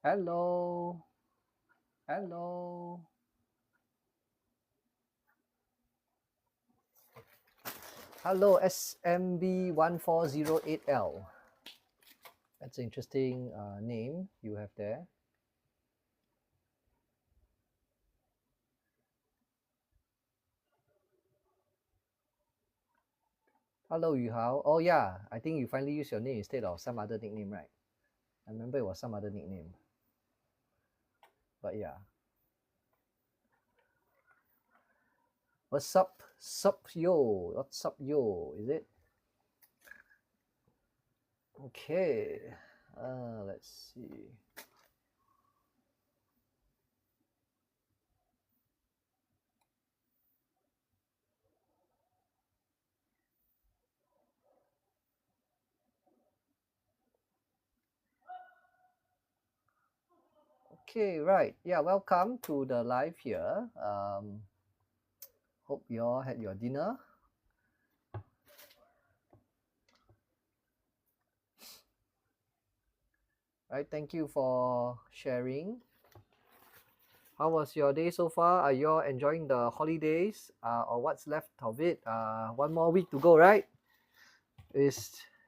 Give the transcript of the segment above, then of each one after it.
Hello. Hello. Hello, SMB1408L. That's an interesting name you have there. Hello, Yuhao. Oh, yeah. I think you finally use your name instead of some other nickname, right? I remember it was some other nickname. But yeah. What's up? Sup, yo. What's up, yo? Is it? Okay. Let's see. Okay, right. Yeah, welcome to the live here. Hope you all had your dinner. Right, thank you for sharing. How was your day so far? Are you all enjoying the holidays or what's left of it? One more week to go, right?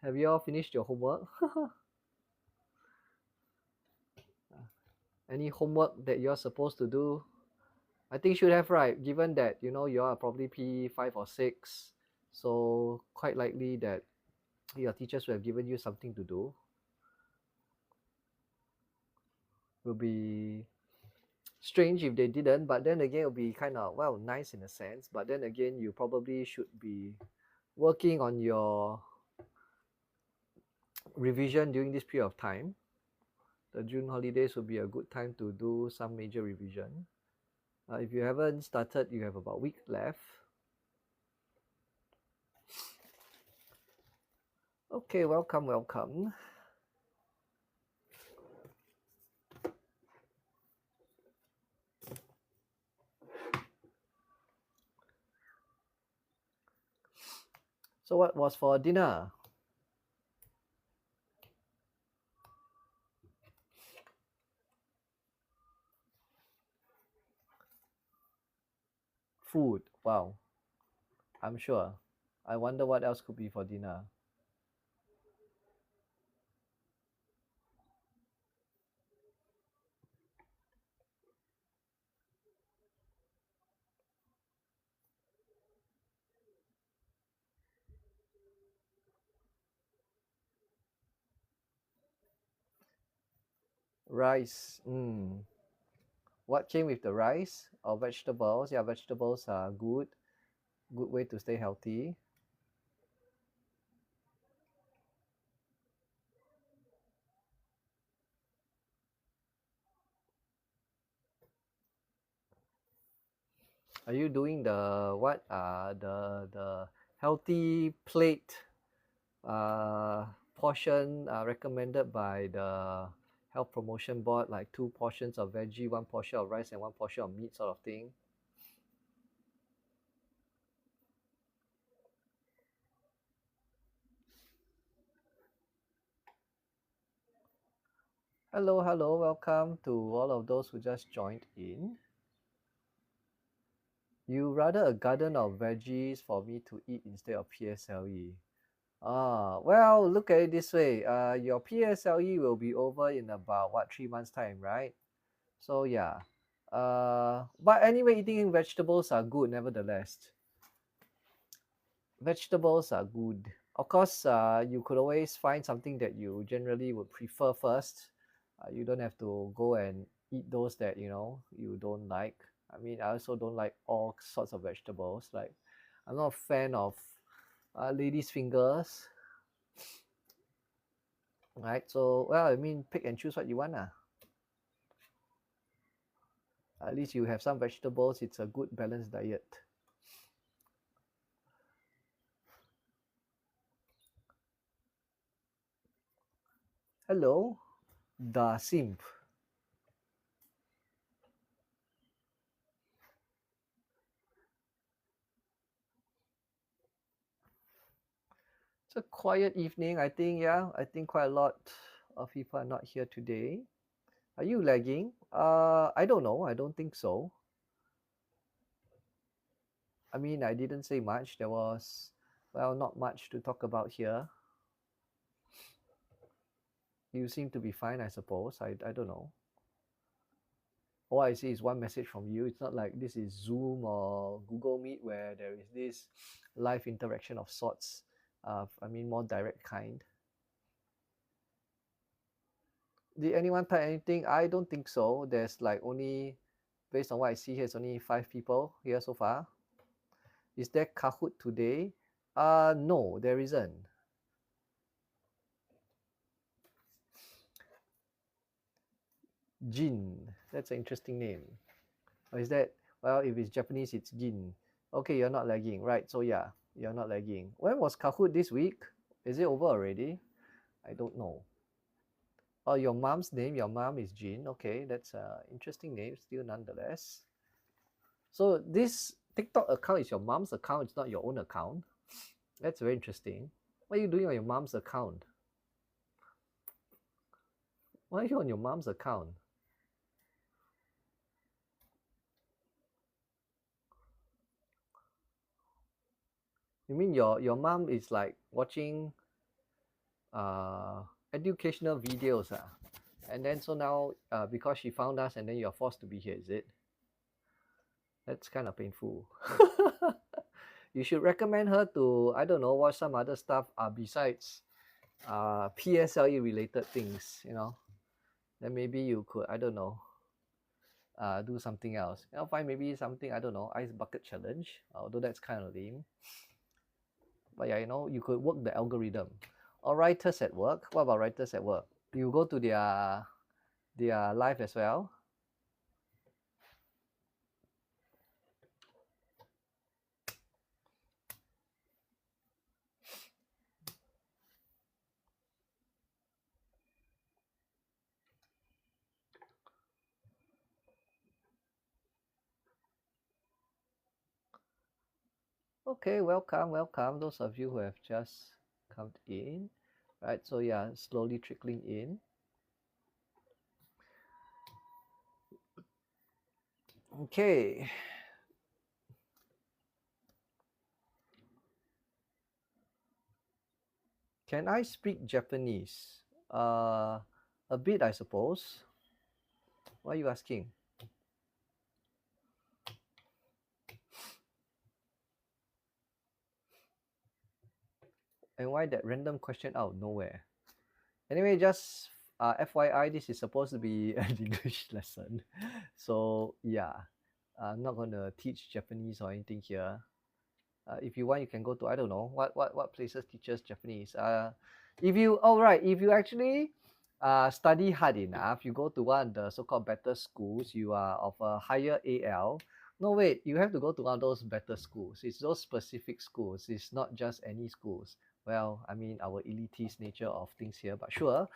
Have you all finished your homework? Any homework that you're supposed to do? I think you should have, right? Given that you know you are probably P5 or 6, so quite likely that your teachers will have given you something to do. Will be strange if they didn't, but then again it'll be kind of, well, nice in a sense, but then again you probably should be working on your revision during this period of time. The June holidays will be a good time to do some major revision. If you haven't started, you have about a week left. Okay, welcome. So what was for dinner? Food. Wow. I'm sure. I wonder what else could be for dinner. Rice. What came with the rice or vegetables? Yeah, vegetables are good. Good way to stay healthy. Are you doing the what? The healthy plate portion recommended by the health promotion board, like 2 portions of veggie, 1 portion of rice, and 1 portion of meat, sort of thing? Hello, welcome to all of those who just joined in. You rather a garden of veggies for me to eat instead of PSLE? Well, look at it this way. Your PSLE will be over in about 3 months time, right? So yeah. But anyway, eating vegetables are good nevertheless. Vegetables are good. Of course, you could always find something that you generally would prefer first. You don't have to go and eat those that you don't like. I mean, I also don't like all sorts of vegetables. Like, I'm not a fan of ladies' fingers, right? So, well, I mean, pick and choose what you want. At least you have some vegetables. It's a good balanced diet. Hello, the simp. It's a quiet evening. I think, yeah, I think quite a lot of people are not here today. Are you lagging? I don't know. I don't think so. I mean, I didn't say much. There was, well, not much to talk about here. You seem to be fine, I suppose. I don't know. All I see is one message from you. It's not like this is Zoom or Google Meet where there is this live interaction of sorts. I mean, more direct kind. Did anyone type anything? I don't think so. There's like only, based on what I see here, it's only 5 people here so far. Is there Kahoot today? No, there isn't. Jin. That's an interesting name. Or is that, well, if it's Japanese, it's Jin. Okay, you're not lagging. Right, so yeah, you're not lagging. When was Kahoot this week? Is it over already? I don't know. Oh, your mom's name, your mom is Jin. Okay, that's an interesting name still nonetheless. So this TikTok account is your mom's account, it's not your own account. That's very interesting. What are you doing on your mom's account? Why are you on your mom's account? You mean your mom is like watching educational videos, and then so now because she found us and then you're forced to be here, is it? That's kind of painful. You should recommend her to, I don't know, watch some other stuff besides PSLE related things, you know. Then maybe you could, I don't know, do something else. You know, find maybe something, I don't know, ice bucket challenge, although that's kind of lame. But yeah, you know, you could work the algorithm. Or writers at work. What about writers at work? You go to their live as well. Okay, welcome, welcome. Those of you who have just come in, right? So yeah, slowly trickling in. Okay. Can I speak Japanese? A bit, I suppose. Why are you asking? And why that random question out of nowhere? Anyway, just FYI, this is supposed to be an English lesson. So yeah, I'm not going to teach Japanese or anything here. If you want, you can go to, I don't know, what places teaches Japanese. If you, oh right, if you actually study hard enough, you go to one of the so-called better schools, you are of a higher AL. No, wait, you have to go to one of those better schools. It's those specific schools. It's not just any schools. Well, I mean, our elitist nature of things here, but sure.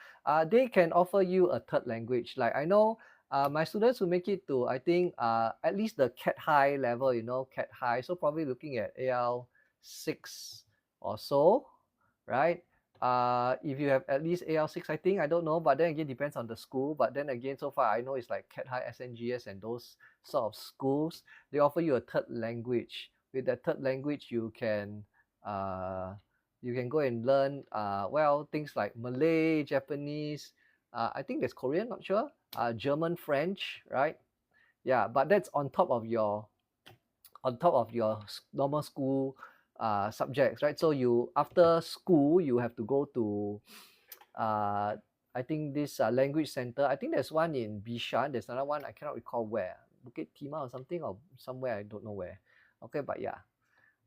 They can offer you a third language. Like I know my students who make it to, I think, at least the Cat High level, you know, Cat High. So probably looking at AL 6 or so, right? If you have at least AL 6, I think, I don't know, but then again, depends on the school. But then again, so far, I know it's like Cat High, SNGS, and those sort of schools. They offer you a third language. With that third language, you can go and learn, well, things like Malay, Japanese. I think there's Korean, not sure. German, French, right? Yeah, but that's on top of your normal school subjects, right? So you, after school, you have to go to I think this language center. I think there's one in Bishan. There's another one, I cannot recall where. Bukit Timah or something, or somewhere, I don't know where. Okay, but yeah.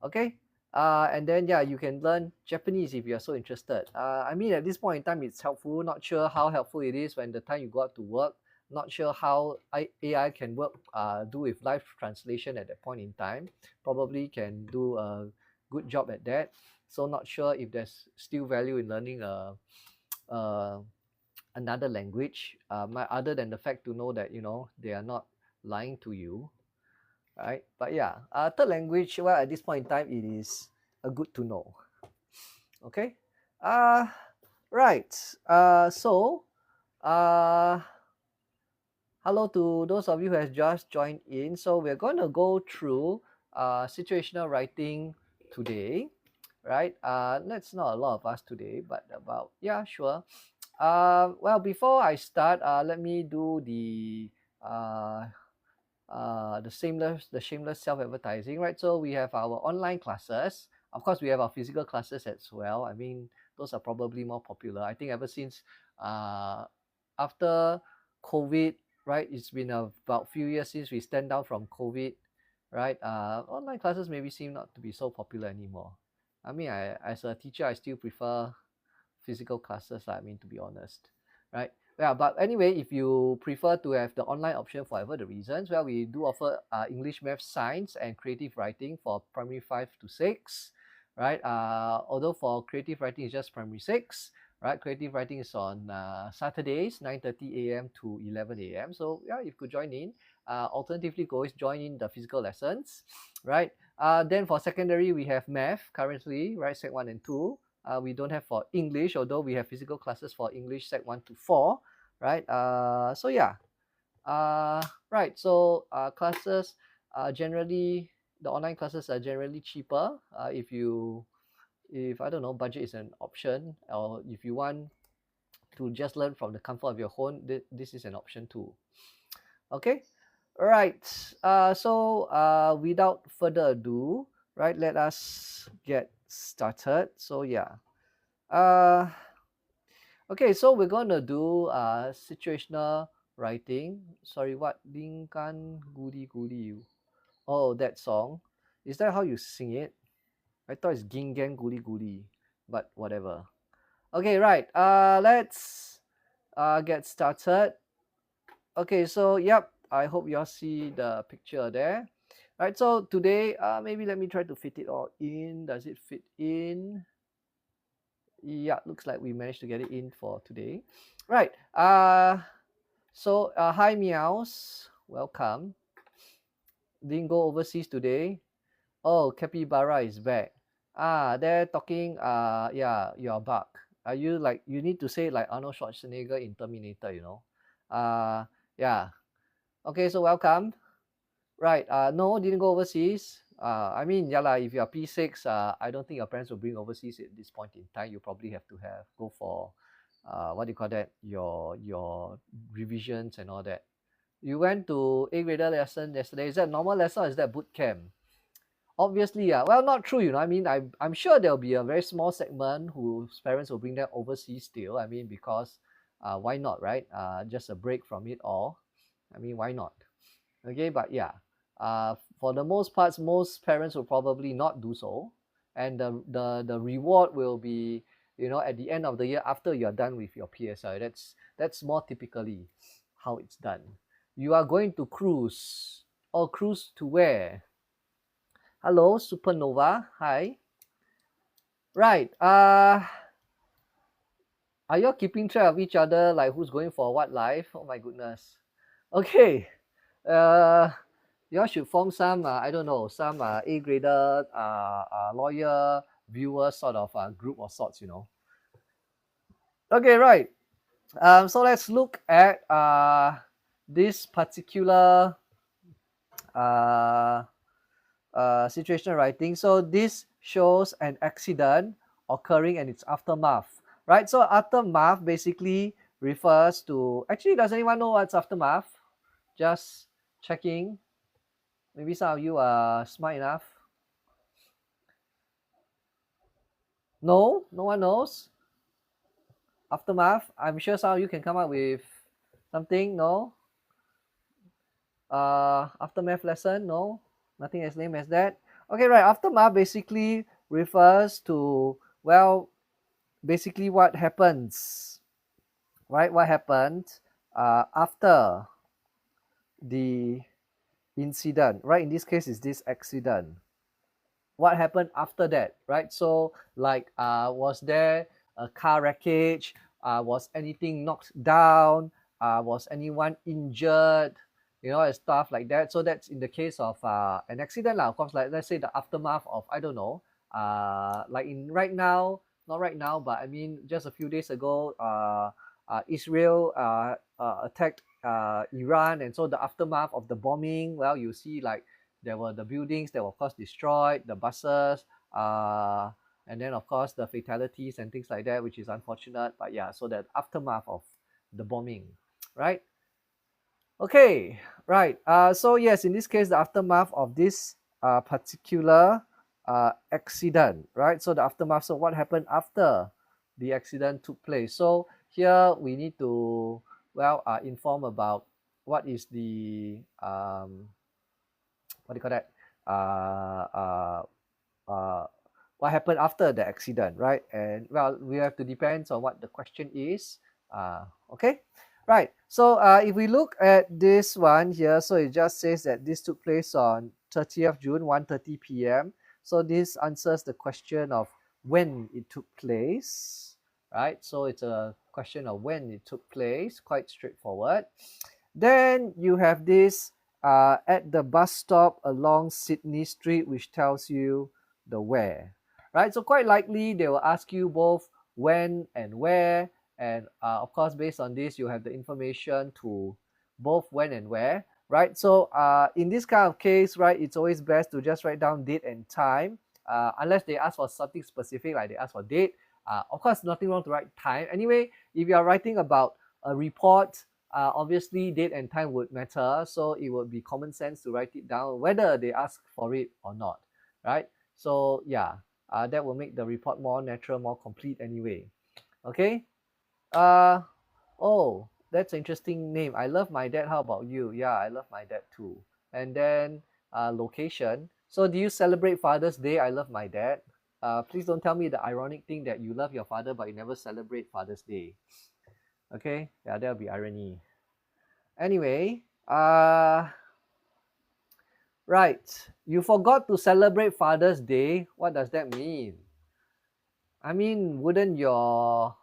Okay. And then yeah, you can learn Japanese if you're so interested. I mean, at this point in time, it's helpful. Not sure how helpful it is when the time you go out to work. Not sure how AI can work, do with live translation at that point in time. Probably can do a good job at that. So not sure if there's still value in learning uh, another language, other than the fact to know that, you know, they are not lying to you, right? But yeah, third language, well, at this point in time, it is a good to know. Okay. uh right. So uh Hello to those of you who has just joined in. So we're going to go through situational writing today, right? That's not a lot of us today, but about, yeah, sure. Well, before I start, let me do uh, the shameless self-advertising, right? So we have our online classes. Of course, we have our physical classes as well. I mean, those are probably more popular. I think ever since uh, after COVID, right? It's been about few years since we stand down from COVID, right? Online classes maybe seem not to be so popular anymore. I mean, as a teacher, I still prefer physical classes, I mean, to be honest, right? Yeah, but anyway, if you prefer to have the online option for whatever the reasons, well, we do offer English, Math, Science, and Creative Writing for primary 5 to 6, right? Although for creative writing is just primary 6, right? Creative writing is on Saturdays, 9:30 a.m. to 11 a.m. So yeah, you could join in. Alternatively, you could always join in the physical lessons, right? Then for secondary, we have math currently, right? Sec 1 and 2. We don't have for English, although we have physical classes for English Sec 1 to 4, right? So yeah, right. So classes generally, the online classes are generally cheaper. If I don't know, budget is an option, or if you want to just learn from the comfort of your home, this is an option too. Okay, right. So without further ado, right, let us get started. So yeah. Uh, Okay, so we're gonna do situational writing. Sorry, what? Lingkan Gudi Gudi. Oh, that song. Is that how you sing it? I thought it's Gingan Gudi Gudi, but whatever. Okay, right. Let's get started. Okay, so yep. I hope you all see the picture there. Right. So today, maybe let me try to fit it all in. Does it fit in? Yeah, looks like we managed to get it in for today. Right. So hi meows, welcome. Didn't go overseas today. Oh, Capybara is back. They're talking. Yeah, you're back. Are you like you need to say like Arnold Schwarzenegger in Terminator? You know. Yeah. Okay, so welcome. Right. No, didn't go overseas. I mean, yeah lah. If you're P6, I don't think your parents will bring overseas at this point in time. You probably have to go for, what do you call that? Your revisions and all that. You went to AGrader lesson yesterday. Is that normal lesson or is that boot camp? Obviously, yeah. Well, not true, you know. I mean, I'm sure there'll be a very small segment whose parents will bring them overseas still. I mean, because why not, right? Just a break from it all. I mean, why not? Okay, but yeah, for the most parts, most parents will probably not do so, and the reward will be, you know, at the end of the year after you're done with your PSL. That's more typically how it's done. You are going to cruise. Or cruise to where? Hello, Supernova. Hi. Right. Are you all keeping track of each other? Like who's going for what live? Oh my goodness. Okay. Uh, you all should form some, I don't know, some A-grader lawyer viewer sort of group of sorts, you know. Okay, right. So let's look at this particular uh, situational writing. So this shows an accident occurring and its aftermath, right? So aftermath basically refers to, actually, does anyone know what's aftermath? Just checking. Maybe some of you are smart enough. No, no one knows. Aftermath. I'm sure some of you can come up with something. No. Aftermath lesson. No. Nothing as lame as that. Okay, right. Aftermath basically refers to, well, basically what happens, right? What happened after the incident, right? In this case, is this accident. What happened after that, right? So like was there a car wreckage, was anything knocked down, was anyone injured, you know, and stuff like that. So that's in the case of an accident lah. Of course, like let's say the aftermath of, I don't know, like in right now, not right now, but I mean just a few days ago, Israel attacked Iran, and so the aftermath of the bombing, well, you see like there were the buildings that were of course destroyed, the buses, and then of course the fatalities and things like that, which is unfortunate. But yeah, so the aftermath of the bombing, right? Okay, right. So yes, in this case, the aftermath of this particular accident, right? So the aftermath. So what happened after the accident took place? So here we need to inform about what is the what do you call that? Uh, uh, uh, what happened after the accident, right? And well, we have to depend on what the question is. Okay, right. So if we look at this one here, so it just says that this took place on 30th June, 1:30 p.m. So this answers the question of when it took place, right? So it's a question of when it took place, quite straightforward. Then you have this at the bus stop along Sydney Street, which tells you the where, right? So quite likely they will ask you both when and where, and of course based on this you have the information to both when and where, right? So in this kind of case, right, it's always best to just write down date and time, unless they ask for something specific, like they ask for date. Of course, nothing wrong to write time. Anyway, if you are writing about a report, obviously date and time would matter, so it would be common sense to write it down whether they ask for it or not, right? So yeah, that will make the report more natural, more complete anyway. Okay. Uh, oh, that's an interesting name. I love my dad. How about you? Yeah, I love my dad too. And then location. So do you celebrate Father's Day? I love my dad. Please don't tell me the ironic thing that you love your father but you never celebrate Father's Day. Okay, yeah, that'll be irony. Anyway, right. You forgot to celebrate Father's Day. What does that mean? I mean, wouldn't your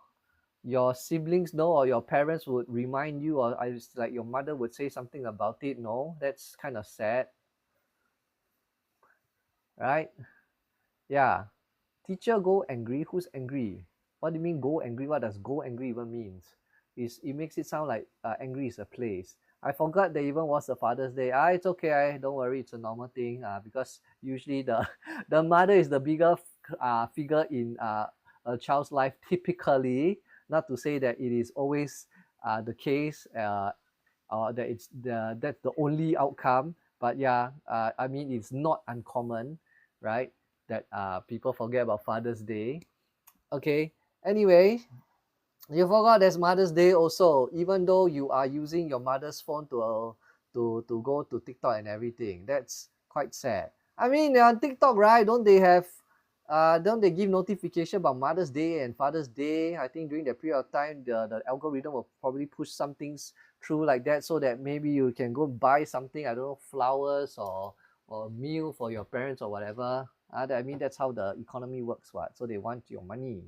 siblings know, or your parents would remind you, or like your mother would say something about it? No, that's kind of sad, right? Yeah. Teacher go angry. Who's angry? What do you mean go angry? What does go angry even means? It makes it sound like angry is a place. I forgot there even was a Father's Day. It's okay. Don't worry. It's a normal thing. Because usually the the mother is the bigger figure in a child's life. Typically, not to say that it is always the case. That that's the only outcome. But yeah, I mean it's not uncommon, right? That people forget about Father's Day. Okay. Anyway, you forgot there's Mother's Day also, even though you are using your mother's phone to go to TikTok and everything. That's quite sad. I mean, on TikTok, right? Don't they give notification about Mother's Day and Father's Day? I think during that period of time, the algorithm will probably push some things through like that, so that maybe you can go buy something, I don't know, flowers or a meal for your parents or whatever. I mean, that's how the economy works, what? So they want your money.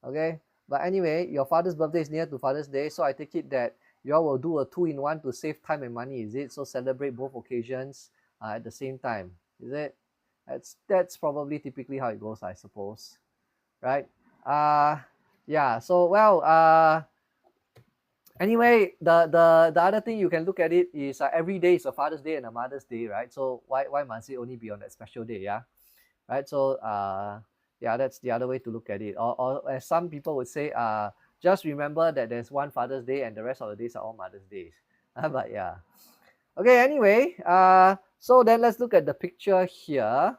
Okay. But anyway, your father's birthday is near to Father's Day, so I take it that you all will do a 2-in-1 to save time and money, is it? So celebrate both occasions at the same time, is it? That's probably typically how it goes, I suppose, right? Yeah. So well, anyway, the other thing you can look at it is every day is a Father's Day and a Mother's Day, right? So why must it only be on that special day? Yeah, right. So yeah, that's the other way to look at it. Or as some people would say, just remember that there's one Father's Day and the rest of the days are all Mother's Days. But yeah. Okay, anyway, so then let's look at the picture here.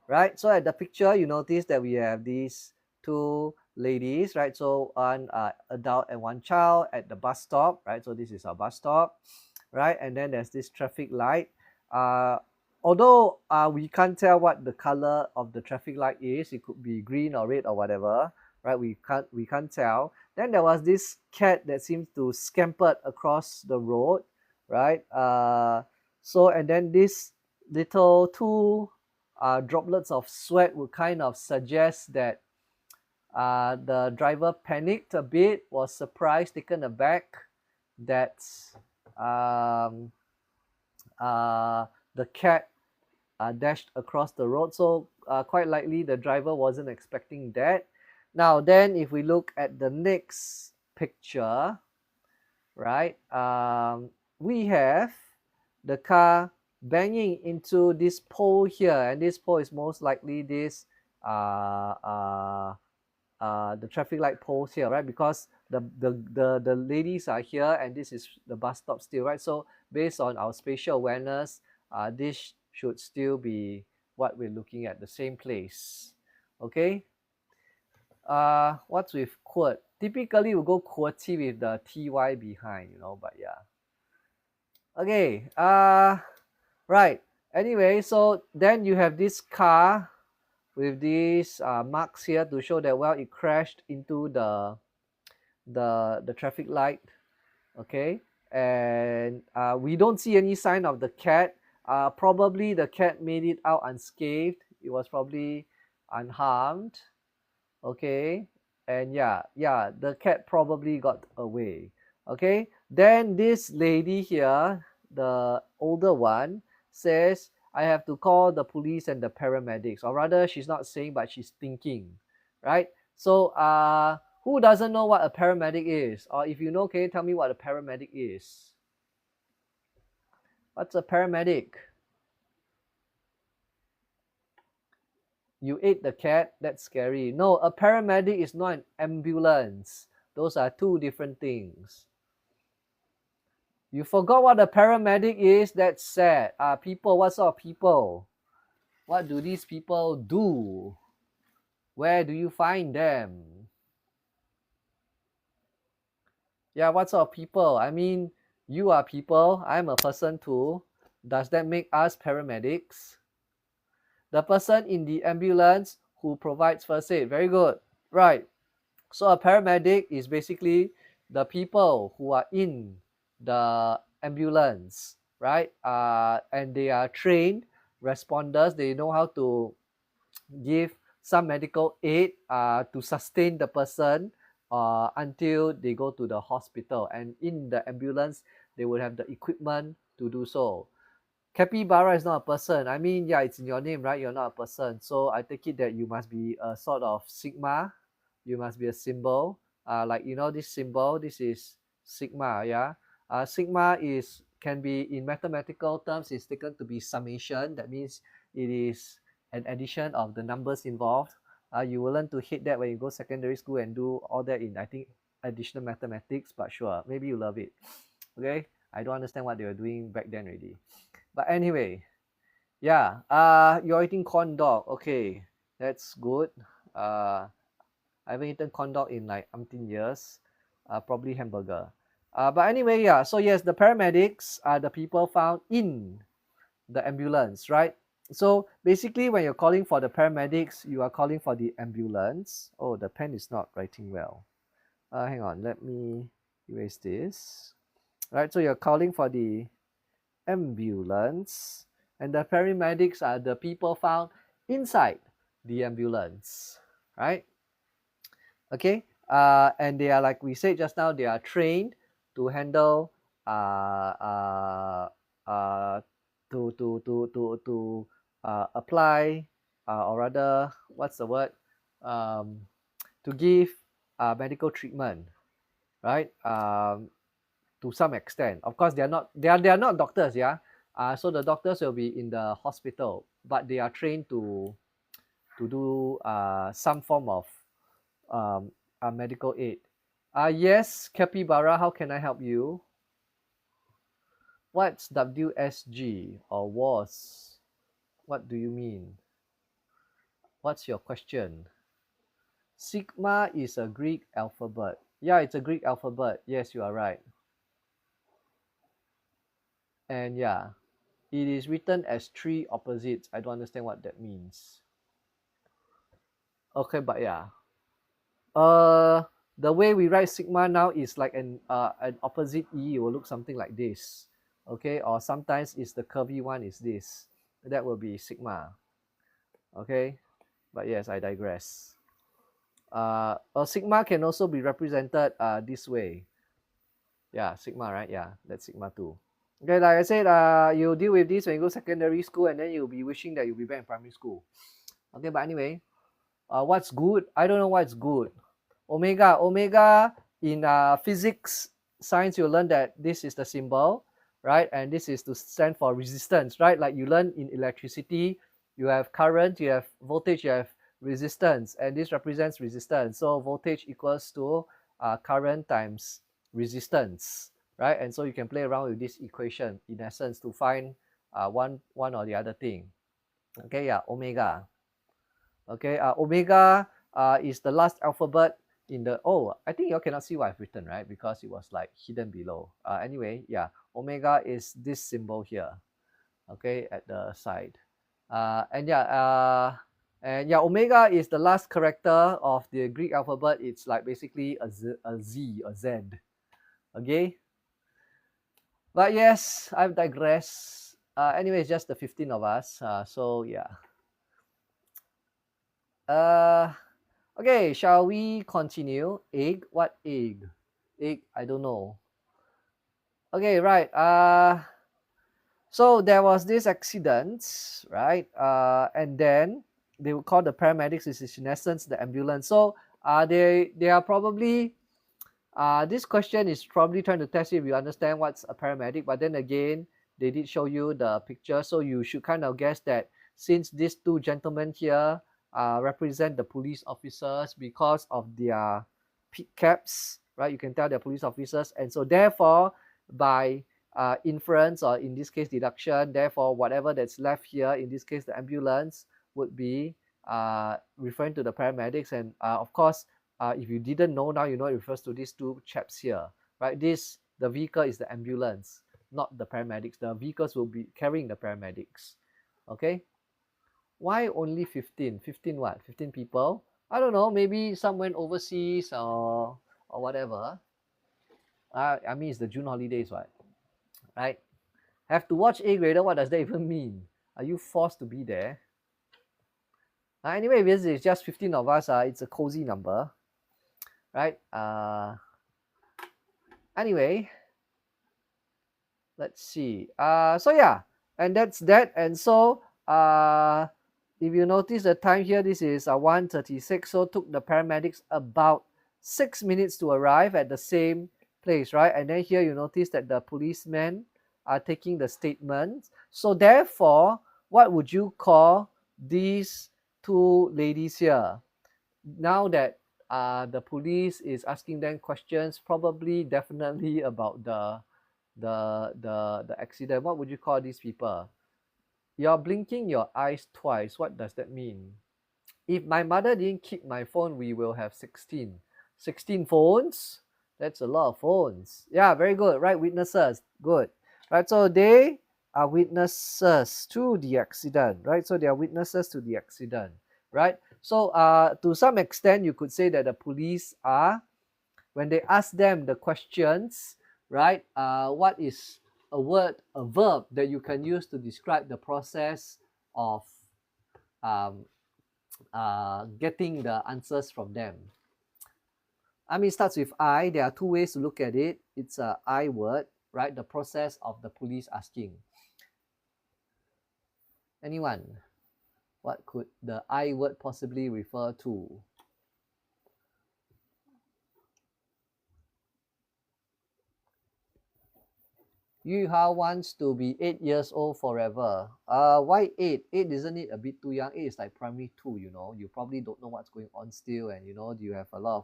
Right, so at the picture, you notice that we have these two ladies, right? So one adult and one child at the bus stop, right? So this is our bus stop, right? And then there's this traffic light. Although we can't tell what the color of the traffic light is, it could be green or red or whatever, right? We can't tell. Then there was this cat that seems to scamper across the road, right? So and then this little two droplets of sweat would kind of suggest that the driver panicked a bit, was surprised, taken aback that um, the cat dashed across the road. So quite likely the driver wasn't expecting that. Now then, if we look at the next picture, right, we have the car banging into this pole here, and this pole is most likely this the traffic light poles here, right? Because the ladies are here, and this is the bus stop still, right? So based on our spatial awareness, this should still be what we're looking at, the same place. Okay. What's with quote? Typically, we go QWERTY with the ty behind, but yeah. Okay. Right. Anyway, so then you have this car with these marks here to show that, well, it crashed into the traffic light. Okay, and we don't see any sign of the cat. Probably the cat made it out unscathed. It was probably unharmed. Okay, and yeah, the cat probably got away. Okay, then this lady here, the older one, says, I have to call the police and the paramedics, or rather she's not saying, but she's thinking, right? So who doesn't know what a paramedic is? Or if you know, can you tell me what a paramedic is? What's a paramedic? You ate the cat? That's scary. No, a paramedic is not an ambulance. Those are two different things. You forgot what a paramedic is? That's sad. People, what sort of people? What do these people do? Where do you find them? Yeah, what sort of people? I mean, you are people. I'm a person too. Does that make us paramedics? The person in the ambulance who provides first aid. Very good. Right. So a paramedic is basically the people who are in the ambulance, right? And they are trained responders. They know how to give some medical aid to sustain the person until they go to the hospital. And in the ambulance, they will have the equipment to do so. Capybara is not a person. I mean, yeah, it's in your name, right? You're not a person. So I take it that you must be a sort of sigma. You must be a symbol. Like, this symbol, this is sigma, yeah? Sigma can be, in mathematical terms, is taken to be summation. That means it is an addition of the numbers involved. You will learn to hate that when you go secondary school and do all that in, I think, additional mathematics, but sure, maybe you love it. Okay? I don't understand what they were doing back then already. But anyway, yeah, you're eating corn dog. Okay, that's good. I haven't eaten corn dog in like umpteen years. Probably hamburger. But anyway, yeah, so yes, the paramedics are the people found in the ambulance, right? So basically, when you're calling for the paramedics, you are calling for the ambulance. Oh, the pen is not writing well. Hang on, let me erase this. Right, so you're calling for the ambulance, and the paramedics are the people found inside the ambulance, right? Okay, and they are, like we said just now, they are trained to handle to apply or rather, what's the word, to give medical treatment, right? To some extent. Of course, they are not doctors, yeah. So the doctors will be in the hospital, but they are trained to do some form of medical aid. Yes, Capybara, how can I help you? What's WSG or was? What do you mean? What's your question? Sigma is a Greek alphabet. Yeah, it's a Greek alphabet. Yes, you are right. And yeah, it is written as three opposites. I don't understand what that means. Okay, but yeah. The way we write sigma now is like an opposite E. It will look something like this. Okay, or sometimes it's the curvy one is this. That will be sigma. Okay, but yes, I digress. Sigma can also be represented this way. Yeah, sigma, right? Yeah, that's sigma too. Okay, like I said, you deal with this when you go secondary school, and then you'll be wishing that you'll be back in primary school. Okay, but anyway, What's good? I don't know what's good. Omega in physics, science, you learn that this is the symbol, right? And this is to stand for resistance, right? Like you learn in electricity, you have current, you have voltage, you have resistance, and this represents resistance. So voltage equals to current times resistance, right? And so you can play around with this equation in essence to find one or the other thing. Okay, yeah, omega. Okay, omega is the last alphabet in the, oh, I think you cannot see what I've written, right? Because it was like hidden below. Anyway, yeah, omega is this symbol here, okay, at the side. And yeah, omega is the last character of the Greek alphabet. It's like basically a Z, a Z. Okay. But yes, I've digressed. Anyway, it's just the 15 of us. So yeah. Okay, shall we continue? Egg? What egg? Egg, I don't know. Okay, right. So there was this accident, right? And then they would call the paramedics, which is in essence the ambulance. So they are probably this question is probably trying to test you if you understand what's a paramedic, but then again, they did show you the picture, so you should kind of guess that since these two gentlemen here represent the police officers because of their pit caps, right? You can tell they're police officers, and so therefore, by inference or in this case deduction, therefore whatever that's left here, in this case the ambulance, would be referring to the paramedics, and of course, if you didn't know, now you know it refers to these two chaps here, right? The vehicle is the ambulance, not the paramedics. The vehicles will be carrying the paramedics. Okay. Why only 15? 15 what? 15 people? I don't know. Maybe some went overseas or whatever. I mean, it's the June holidays, right? Right? Have to watch AGrader. What does that even mean? Are you forced to be there? Anyway, because it's just 15 of us. It's a cozy number, right? Anyway, let's see. So yeah, and that's that. And so if you notice the time here, this is 1:36. So took the paramedics about 6 minutes to arrive at the same place, right? And then here you notice that the policemen are taking the statements. So therefore, what would you call these two ladies here? Now that the police is asking them questions, probably definitely about the accident, what would you call these people? You're blinking your eyes twice. What does that mean? If my mother didn't keep my phone, we will have 16. 16 phones? That's a lot of phones. Yeah, very good. Right, witnesses. Good. Right, so they are witnesses to the accident. Right, so they are witnesses to the accident. Right, so to some extent, you could say that the police are, when they ask them the questions, right? What is a word, a verb that you can use to describe the process of getting the answers from them? I mean, it starts with I. There are two ways to look at it. It's a I word, right? The process of the police asking. Anyone? What could the I word possibly refer to? Yu Hao wants to be 8 years old forever. Why 8? 8, isn't it a bit too young? 8 is like primary 2, you know. You probably don't know what's going on still, and you know, you have a lot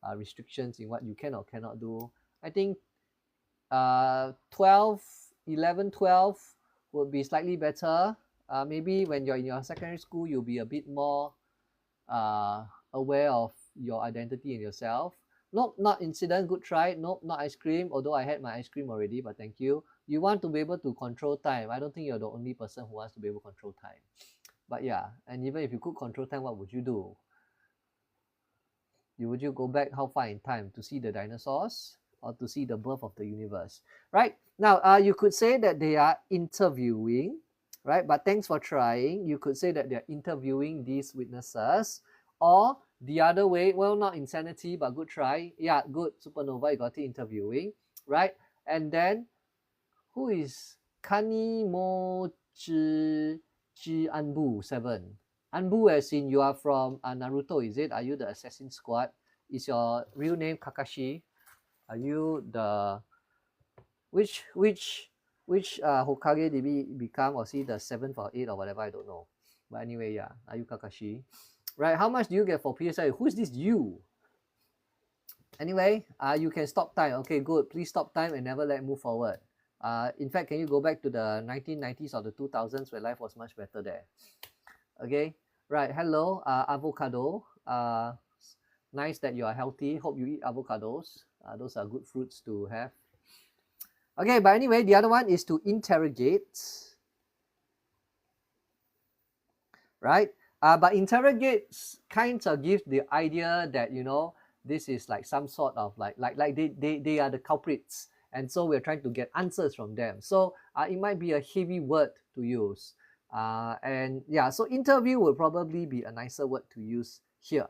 of restrictions in what you can or cannot do. I think 12, 11, 12 would be slightly better. Maybe when you're in your secondary school, you'll be a bit more aware of your identity and yourself. Nope, not incident, good try. Nope, not ice cream, although I had my ice cream already, but thank you. You want to be able to control time. I don't think you're the only person who wants to be able to control time. But yeah, and even if you could control time, what would you do? Would you go back how far in time to see the dinosaurs or to see the birth of the universe? Right? Now, you could say that they are interviewing, right? But thanks for trying. You could say that they're interviewing these witnesses, or the other way, well, not insanity, but good try. Yeah, good. Supernova, you got it, interviewing, right? And then, who is Kani Mo Zhi Anbu 7? Anbu, as in you are from Naruto, is it? Are you the assassin squad? Is your real name Kakashi? Are you the which Hokage did he become? Was he the 7th or 8th or whatever? I don't know. But anyway, yeah. Are you Kakashi? Right. How much do you get for PSI? Who's this you? Anyway, you can stop time. Okay, good. Please stop time and never let move forward. In fact, can you go back to the 1990s or the 2000s where life was much better there? Okay. Right. Hello, avocado. Nice that you are healthy. Hope you eat avocados. Those are good fruits to have. Okay, but anyway, the other one is to interrogate. Right? But interrogates kind of gives the idea that, you know, this is like some sort of like they are the culprits. And so we're trying to get answers from them. So it might be a heavy word to use. And yeah, so interview will probably be a nicer word to use here.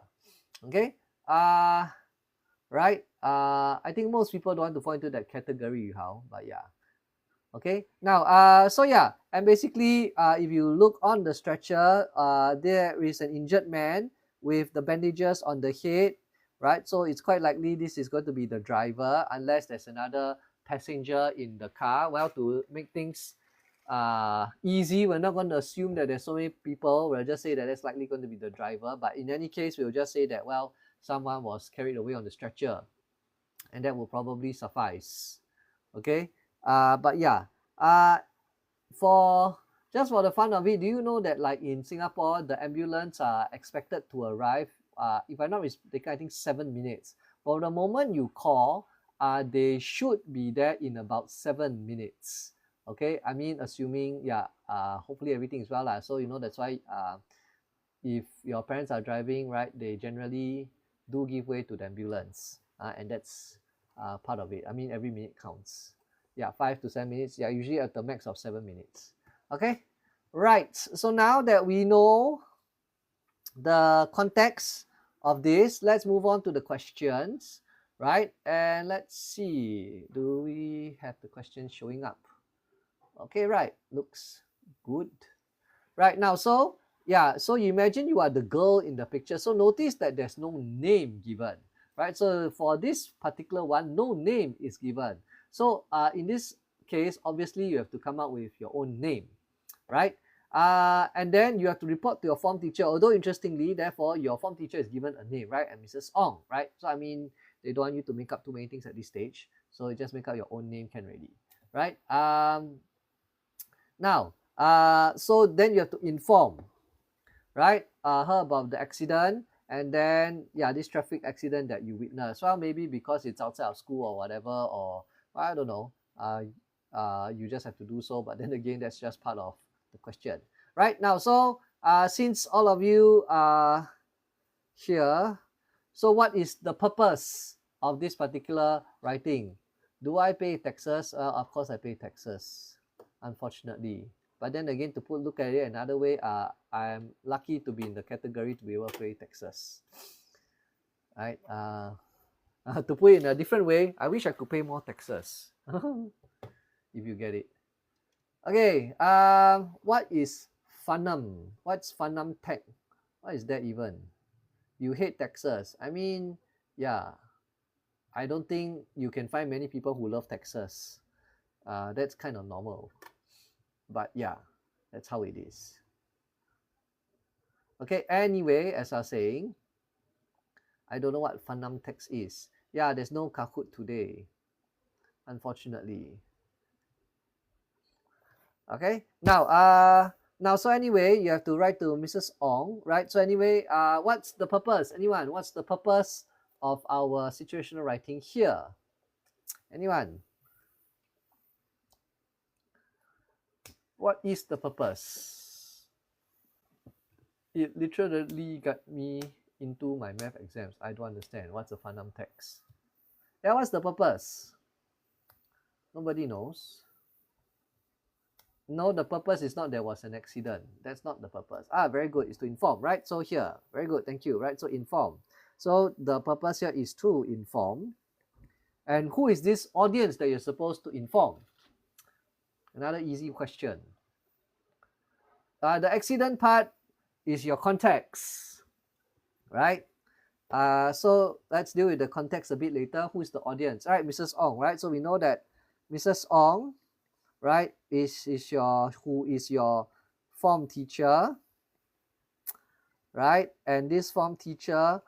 Okay? Right? I think most people don't want to fall into that category, but yeah. Okay, now so yeah, and basically if you look on the stretcher, there is an injured man with the bandages on the head, right? So it's quite likely this is going to be the driver, unless there's another passenger in the car. Well, to make things easy, we're not going to assume that there's so many people. We'll just say that it's likely going to be the driver, but in any case, we'll just say that, well, someone was carried away on the stretcher, and that will probably suffice. Okay. But yeah, for just for the fun of it, do you know that like in Singapore, the ambulance are expected to arrive, if I'm not mistaken, I think 7 minutes. From the moment you call, they should be there in about 7 minutes. Okay, I mean, assuming, yeah, hopefully everything is well. So, you know, that's why if your parents are driving, right, they generally do give way to the ambulance. And that's part of it. I mean, every minute counts. Yeah, 5 to 7 minutes. Yeah, usually at the max of 7 minutes. Okay, right. So now that we know the context of this, let's move on to the questions, right? And let's see, do we have the questions showing up? Okay, right. Looks good. Right now, so yeah, so you imagine you are the girl in the picture. So notice that there's no name given, right? So for this particular one, no name is given. So in this case, obviously you have to come up with your own name, right? And then you have to report to your form teacher. Although interestingly, therefore, your form teacher is given a name, right? And Mrs. Ong, right? So I mean, they don't want you to make up too many things at this stage. So you just make up your own name can already, right? Now, so then you have to inform, right? Her about the accident, and then yeah, this traffic accident that you witnessed. Well, maybe because it's outside of school or whatever, or I don't know. You just have to do so. But then again, that's just part of the question, right? Now, so since all of you are here, so what is the purpose of this particular writing? Do I pay taxes? Of course, I pay taxes, unfortunately. But then again, to look at it another way, I'm lucky to be in the category to be able to pay taxes. Right? To put it in a different way, I wish I could pay more taxes. If you get it. Okay. What is funum? What's funum tech? What is that even? You hate taxes. I mean, yeah. I don't think you can find many people who love taxes. That's kind of normal. But yeah, that's how it is. Okay, anyway, as I was saying, I don't know what funum text is. Yeah, there's no Kahoot today, unfortunately. Okay, now so anyway, you have to write to Mrs. Ong, right? So anyway, what's the purpose? Anyone? What's the purpose of our situational writing here? Anyone? What is the purpose? It literally got me into my math exams. I don't understand. What's a funum text? Yeah, what's the purpose? Nobody knows. No, the purpose is not there was an accident. That's not the purpose. Very good. It's to inform, right? So here, very good. Thank you, right? So inform. So the purpose here is to inform. And who is this audience that you're supposed to inform? Another easy question. The accident part, is your context, right? So let's deal with the context a bit later. Who is the audience? All right, Mrs. Ong, right? So we know that Mrs. Ong, right, is your form teacher, right? And this form teacher,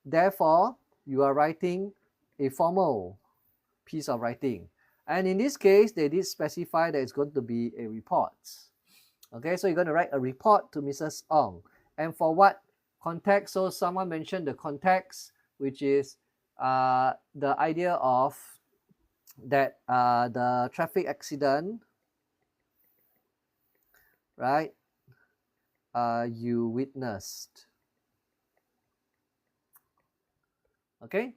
therefore, you are writing a formal piece of writing. And in this case, they did specify that it's going to be a report. Okay, so you're going to write a report to Mrs. Ong. And for what context? So someone mentioned the context, which is the idea of that the traffic accident, right, you witnessed. Okay,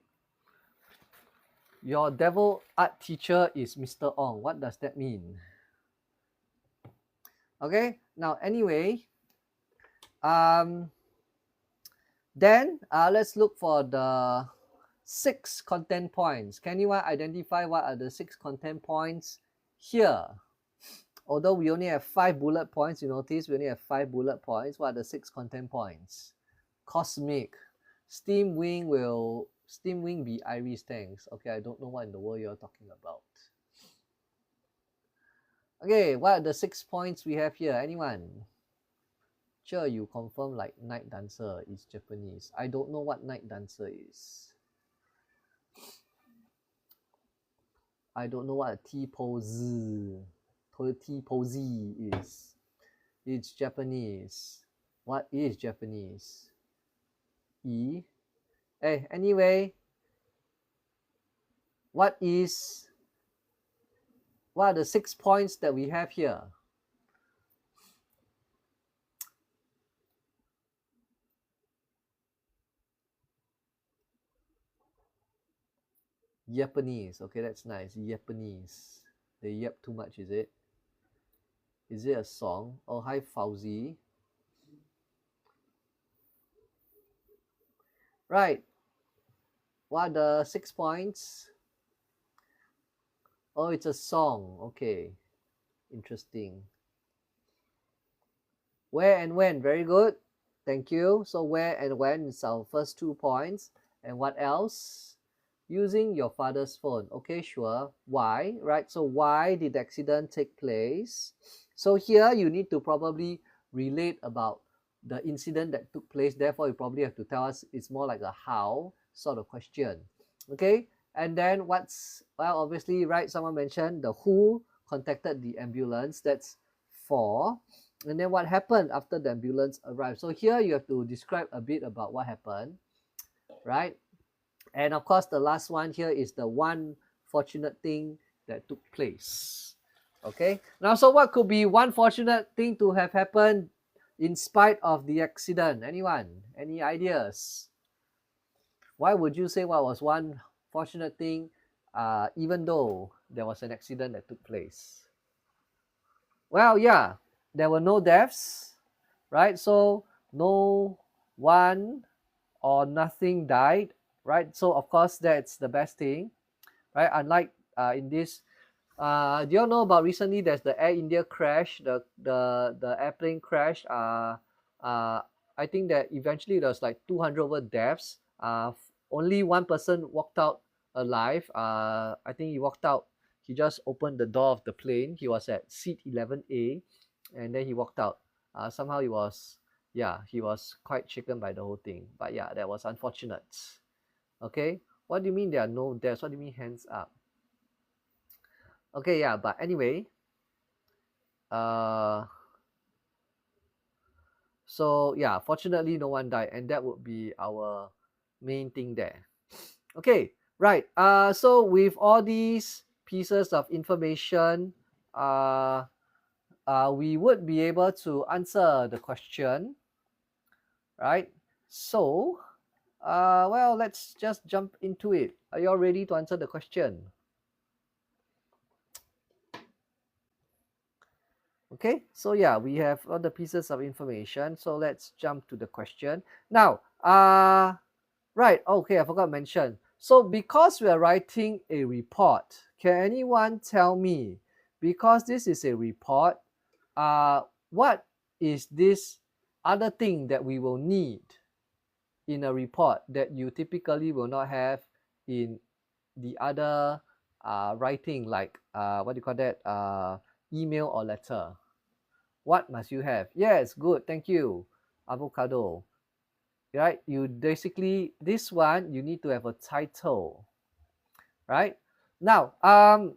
your devil art teacher is Mr. Ong. What does that mean? Okay, now anyway, then let's look for the 6 content points. Can anyone identify what are the 6 content points here? Although we only have 5 bullet points, you notice we only have 5 bullet points. What are the 6 content points? Cosmic. Steam wing be Iris tanks. Okay, I don't know what in the world you're talking about. Okay, what are the 6 points we have here? Anyone? Sure, you confirm like night dancer is Japanese. I don't know what night dancer is. I don't know what a T-pose is. It's Japanese. What is Japanese? E. Hey, anyway, what are the 6 points that we have here? Japanese. Okay, that's nice. Japanese. They yap too much, is it? Is it a song? Oh, hi, Fauzi. Right. What are the 6 points? Oh, it's a song. Okay. Interesting. Where and when. Very good. Thank you. So where and when is our first 2 points. And what else? Using your father's phone. Okay, sure. Why? Right. So why did the accident take place? So here you need to probably relate about the incident that took place. Therefore, you probably have to tell us it's more like a how sort of question. Okay. And then what's, well, obviously, right, someone mentioned the who contacted the ambulance. That's 4. And then what happened after the ambulance arrived. So here you have to describe a bit about what happened, right? And of course, the last one here is the one fortunate thing that took place. Okay. Now, so what could be one fortunate thing to have happened in spite of the accident? Anyone? Any ideas? Why would you say what was one fortunate thing even though there was an accident that took place? Well, yeah, there were no deaths, right? So no one or nothing died, right? So of course that's the best thing, right? Unlike in this, do you all know about recently there's the Air India crash, the airplane crash. I think that eventually there's like 200 over deaths. Only one person walked out alive. I think he walked out. He just opened the door of the plane. He was at seat 11A, and then he walked out. Somehow he was quite shaken by the whole thing. But yeah, that was unfortunate. Okay, what do you mean there are no deaths? What do you mean hands up? Okay, yeah, but anyway, so yeah, fortunately no one died, and that would be our main thing there. Okay, right. So with all these pieces of information, we would be able to answer the question, right? So, well, let's just jump into it. Are you all ready to answer the question? Okay, so yeah, we have all the pieces of information. So let's jump to the question. Now, right, okay, I forgot to mention. So because we are writing a report, can anyone tell me, because this is a report, what is this other thing that we will need in a report that you typically will not have in the other writing, like what do you call that, email or letter? What must you have? Yes, good, thank you. Avocado, right? You basically, this one, you need to have a title, right? Now, um,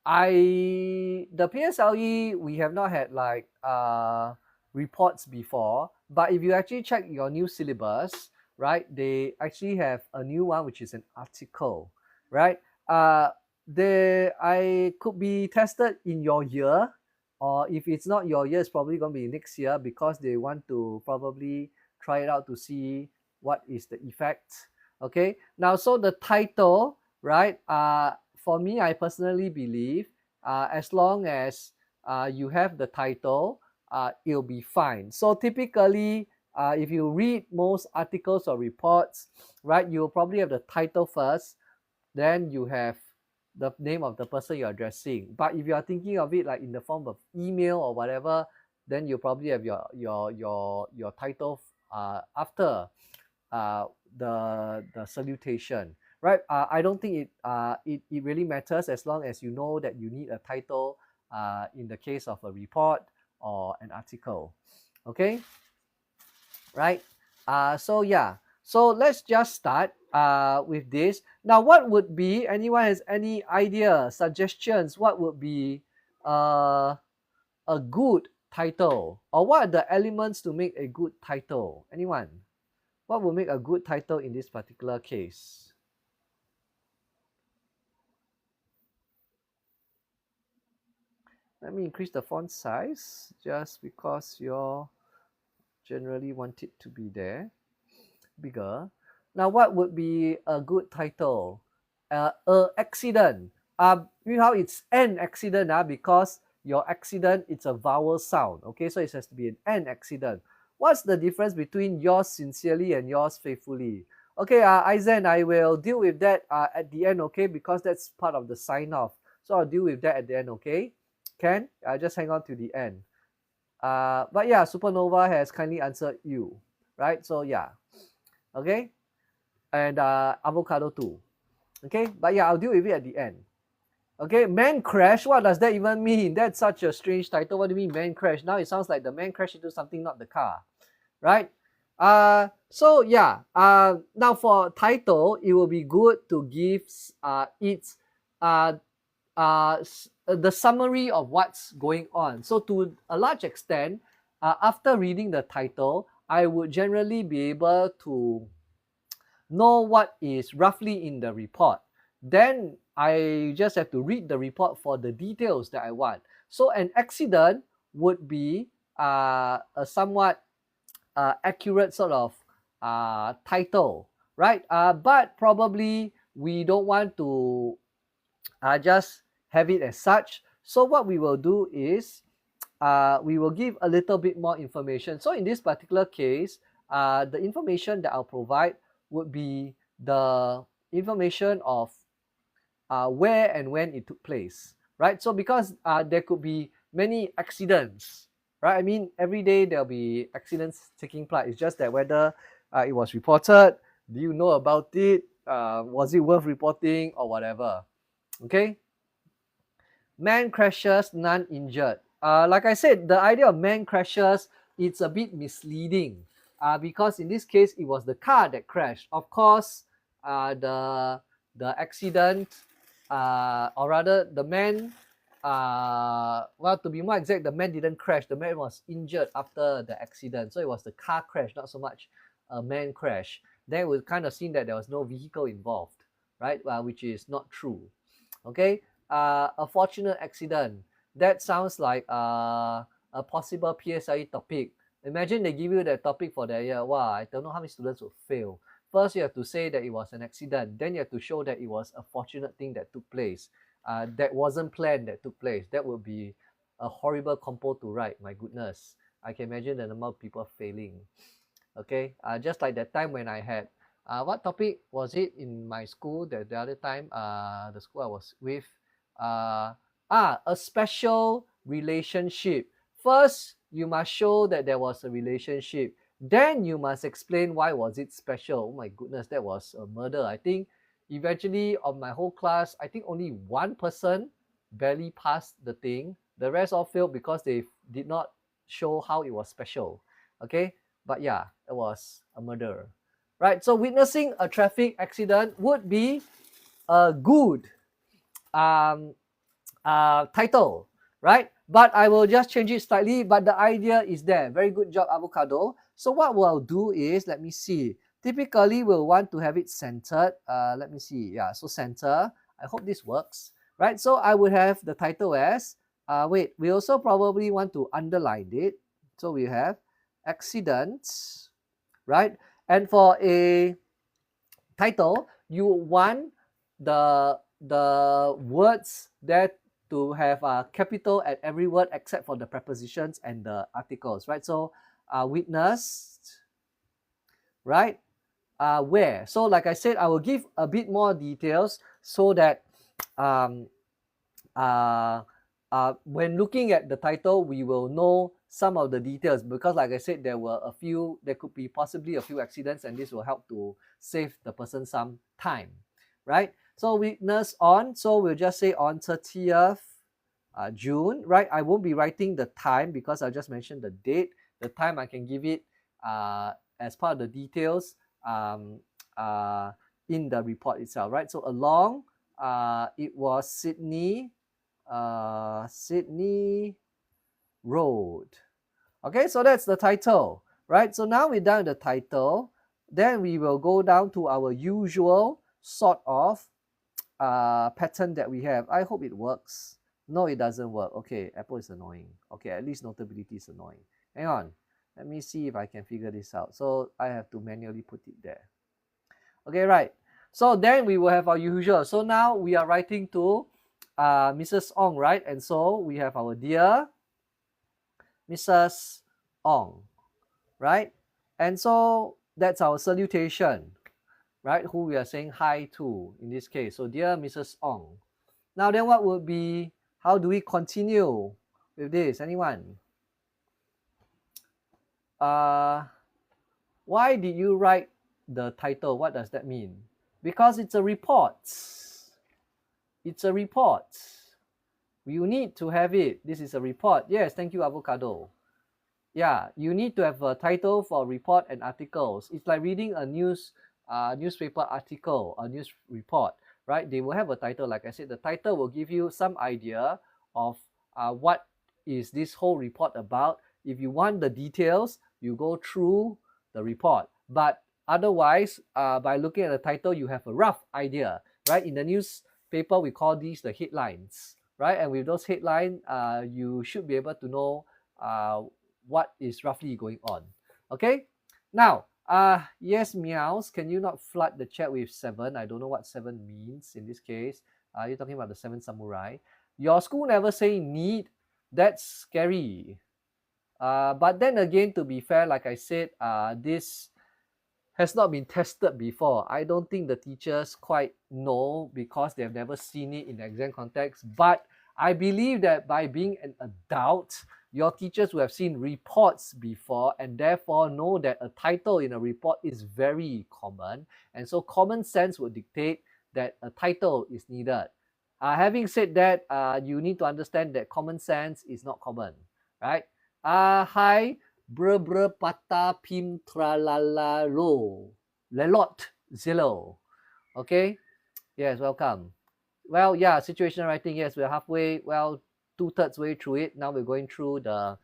the PSLE, we have not had like reports before, but if you actually check your new syllabus, right, they actually have a new one, which is an article, right? I could be tested in your year, or if it's not your year, it's probably going to be next year, because they want to probably try it out to see what is the effect. Okay, now, so the title, right, for me, I personally believe as long as you have the title, it'll be fine. So typically, if you read most articles or reports, right, you'll probably have the title first, then you have the name of the person you're addressing. But if you are thinking of it like in the form of email or whatever, then you probably have your title after uh, the salutation, right? I don't think it really matters, as long as you know that you need a title in the case of a report or an article. Okay, right? So yeah, so let's just start with this. Now, what would be, anyone has any idea, suggestions, what would be a good title, or what are the elements to make a good title? Anyone? What will make a good title in this particular case? Let me increase the font size just because you generally want it to be there, bigger. Now, what would be a good title? Accident. You know how it's an accident because your accident, it's a vowel sound. Okay, so it has to be an accident. What's the difference between yours sincerely and yours faithfully? Okay, Aizen, I will deal with that at the end, okay, because that's part of the sign off. So I'll deal with that at the end, okay? Can? Just hang on to the end. But yeah, Supernova has kindly answered you, right? So yeah, okay, and avocado too, okay. But yeah, I'll deal with it at the end. Okay, man crash. What does that even mean? That's such a strange title. What do you mean man crash? Now it sounds like the man crashed into something, not the car, right? So yeah. Now for title, it will be good to give its the summary of what's going on. So to a large extent, after reading the title, I would generally be able to know what is roughly in the report. Then I just have to read the report for the details that I want. So an accident would be a somewhat accurate sort of title, right? But probably we don't want to just have it as such. So what we will do is we will give a little bit more information. So in this particular case, the information that I'll provide would be the information of where and when it took place, right? So because there could be many accidents, right? I mean, every day there'll be accidents taking place. It's just that whether it was reported, do you know about it, was it worth reporting or whatever, okay? Man crashes, none injured. Like I said, the idea of man crashes, it's a bit misleading because in this case, it was the car that crashed. Of course, the accident, or rather the man, well, to be more exact, the man didn't crash. The man was injured after the accident. So it was the car crash, not so much a man crash. Then we kind of seen that there was no vehicle involved, right? Which is not true. Okay, a fortunate accident. That sounds like a possible PSLE topic. Imagine they give you that topic for that year. Wow, I don't know how many students would fail. First, you have to say that it was an accident. Then you have to show that it was a fortunate thing that took place. That wasn't planned that took place. That would be a horrible compo to write. My goodness. I can imagine the number of people failing. Okay, just like that time when I had, what topic was it in my school the other time, the school I was with, a special relationship First, you must show that there was a relationship. Then you must explain why was it special. Oh my goodness, that was a murder. I think eventually of my whole class, I think only one person barely passed the thing. The rest all failed because they did not show how it was special. Okay, but yeah, it was a murder. Right, so witnessing a traffic accident would be a good um, title, right? But I will just change it slightly, but the idea is there. Very good job, Avocado. So what we'll do is, let me see. Typically, we'll want to have it centered. Let me see. Yeah, so center. I hope this works, right? So I would have the title as, we also probably want to underline it. So we have accidents, right? And for a title, you want the words that to have a capital at every word except for the prepositions and the articles, right? So witnessed, right? Where. So like I said, I will give a bit more details so that um, when looking at the title, we will know some of the details, because like I said, there could be possibly a few accidents, and this will help to save the person some time, right? So witness on, so we'll just say on 30th June, right? I won't be writing the time because I just mentioned the date. The time I can give it as part of the details in the report itself, right? So along, it was Sydney Road. Okay, so that's the title, right? So now we're done with the title. Then we will go down to our usual sort of pattern that we have. I hope it works. No, it doesn't work. Okay, Apple is annoying. Okay, at least Notability is annoying. Hang on. Let me see if I can figure this out. So I have to manually put it there. Okay, right. So then we will have our usual. So now we are writing to Mrs. Ong, right? And so we have our dear Mrs. Ong, right? And so that's our salutation, right? Who we are saying hi to in this case. So dear Mrs. Ong. Now then what would be, how do we continue with this? Anyone? Why did you write the title? What does that mean? Because it's a report. It's a report. You need to have it. This is a report. Yes, thank you, Avocado. Yeah, you need to have a title for report and articles. It's like reading a newspaper article, a news report, right? They will have a title. Like I said, the title will give you some idea of what is this whole report about. If you want the details, you go through the report. But otherwise, by looking at the title, you have a rough idea, right? In the newspaper, we call these the headlines, right? And with those headlines, you should be able to know what is roughly going on. Okay? Now, yes, Meows, can you not flood the chat with 7? I don't know what 7 means in this case. You're talking about the 7 samurai. Your school never say need. That's scary. But then again, to be fair, like I said, this has not been tested before. I don't think the teachers quite know because they've never seen it in the exam context. But I believe that by being an adult, your teachers will have seen reports before and therefore know that a title in a report is very common. And so common sense would dictate that a title is needed. Having said that, you need to understand that common sense is not common, right? Hi, brr pata pim tralala lo. Lelot zillo. Okay? Yes, welcome. Well, yeah, situational writing, yes, we're halfway, well, 2/3 way through it. Now we're going through the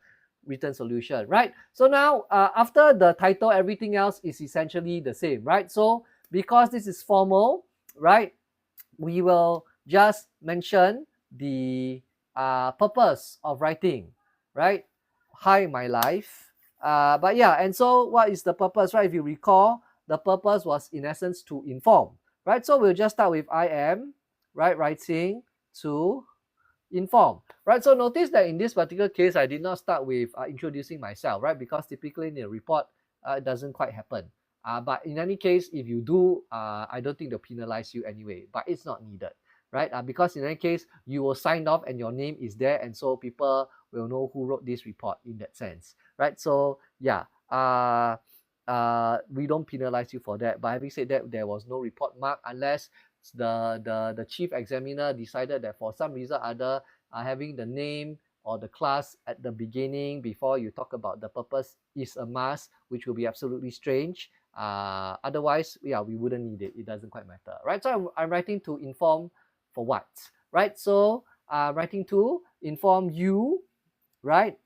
written solution, right? So now, after the title, everything else is essentially the same, right? So because this is formal, right, we will just mention the purpose of writing, right? Hi, my life. But yeah, and so what is the purpose, right? If you recall, the purpose was in essence to inform, right? So we'll just start with I am, right, writing to inform, right? So notice that in this particular case, I did not start with introducing myself, right? Because typically in a report, it doesn't quite happen. But in any case, if you do, I don't think they'll penalize you anyway, but it's not needed, right? Because in any case, you will sign off and your name is there, and so people we'll know who wrote this report in that sense, right? So yeah, we don't penalize you for that. But having said that, there was no report mark unless the chief examiner decided that for some reason or other, having the name or the class at the beginning before you talk about the purpose is a must, which will be absolutely strange. Otherwise, yeah, we wouldn't need it. It doesn't quite matter, right? So I'm writing to inform for what, right? So writing to inform you, right?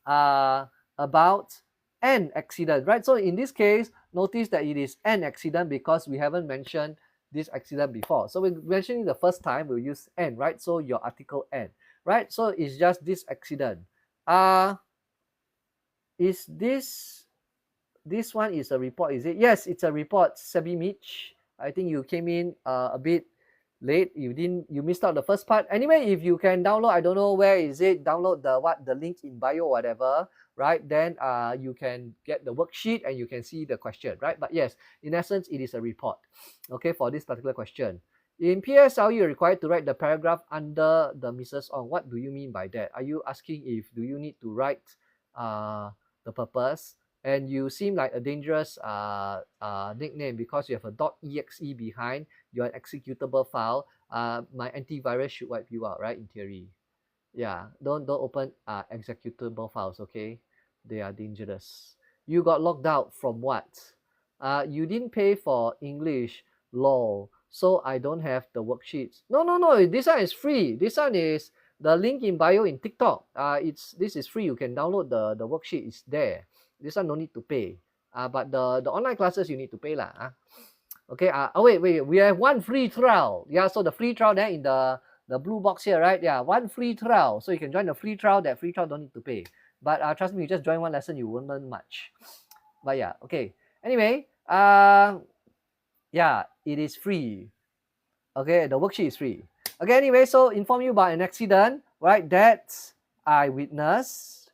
About an accident, right? So in this case, notice that it is an accident because we haven't mentioned this accident before. So we're mentioning the first time, we'll use an, right? So your article an, right? So it's just this accident. Is this one is a report, is it? Yes, it's a report, Sabi Mitch. I think you came in a bit late. You missed out the first part. Anyway, if you can download, I don't know where is it, download the link in bio or whatever, right? Then you can get the worksheet and you can see the question, right? But yes, in essence, it is a report, okay, for this particular question. In PSL, you're required to write the paragraph under the Mrs. Ong. What do you mean by that? Are you asking if do you need to write the purpose? And you seem like a dangerous nickname because you have a .exe behind. You're an executable file. My antivirus should wipe you out, right? In theory, yeah. Don't open executable files, okay? They are dangerous. You got locked out from what? You didn't pay for English, lol. So I don't have the worksheets. No. This one is free. This one is the link in bio in TikTok. This is free. You can download the worksheet. It's there. This one no need to pay. But the online classes you need to pay lah. Okay. Wait. We have one free trial. Yeah. So the free trial there in the blue box here, right? Yeah. One free trial. So you can join the free trial. That free trial don't need to pay. But trust me, you just join one lesson, you won't learn much. But yeah. Okay. Anyway. Yeah. It is free. Okay. The worksheet is free. Okay. Anyway. So inform you about an accident, right? That I witnessed.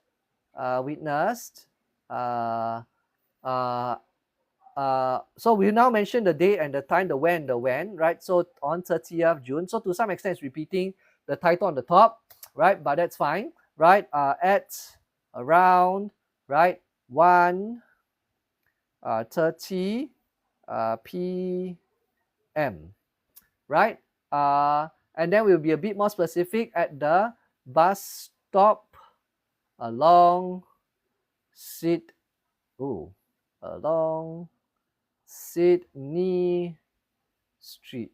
So we now mention the date and the time, the where and the when, right? So on 30th June. So to some extent, it's repeating the title on the top, right? But that's fine, right? At around, right, 1:30 p.m., right? And then we'll be a bit more specific at the bus stop along along Sydney Street.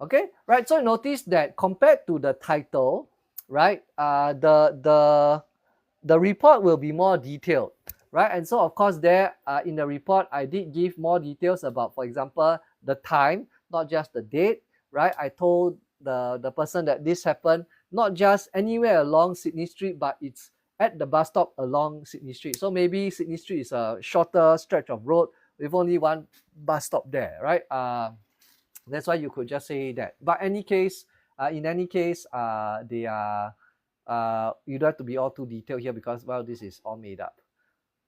Okay, right? So notice that compared to the title, right, the report will be more detailed, right? And so of course there in the report I did give more details about, for example, the time, not just the date, right? I told the person that this happened not just anywhere along Sydney Street, but it's at the bus stop along Sydney Street. So maybe Sydney Street is a shorter stretch of road with only one bus stop there, right? That's why you could just say that. But in any case, they are you don't have to be all too detailed here because, well, this is all made up.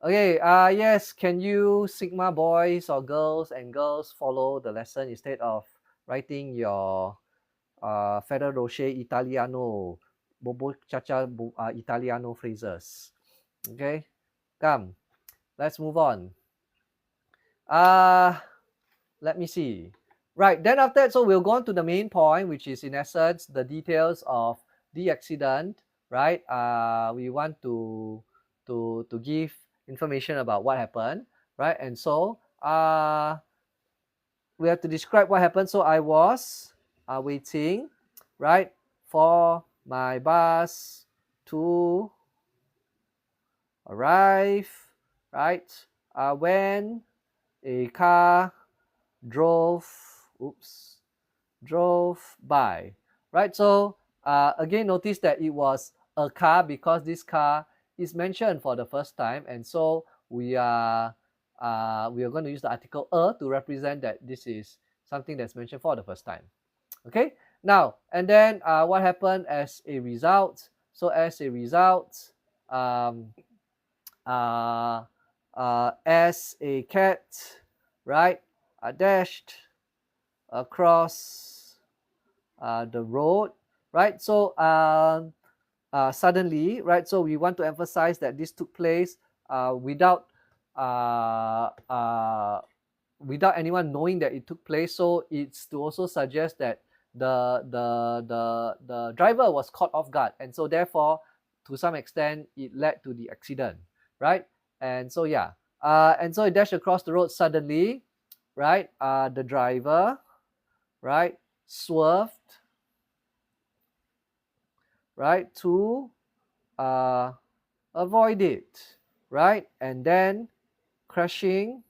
Okay, yes, can you Sigma boys or girls and girls follow the lesson instead of writing your Ferrero Rocher Italiano, Bobo Chacha Italiano phrases? Okay, come, let's move on. Let me see. Right, then after that, so we'll go on to the main point, which is in essence the details of the accident, right? We want to give information about what happened, right? And so we have to describe what happened. So I was waiting, right, for my bus to arrive, right? When a car drove by, right? So again, notice that it was a car because this car is mentioned for the first time, and so we are going to use the article a to represent that this is something that's mentioned for the first time. Okay, now and then what happened as a result? So as a result, as a cat, right, dashed across the road, right? So suddenly, right? So we want to emphasize that this took place without uh, uh, without anyone knowing that it took place. So it's to also suggest that the driver was caught off guard, and so therefore, to some extent, it led to the accident, right? And so yeah, and so it dashed across the road suddenly, right? The driver, right, swerved, right, to uh, avoid it, right, and then crashing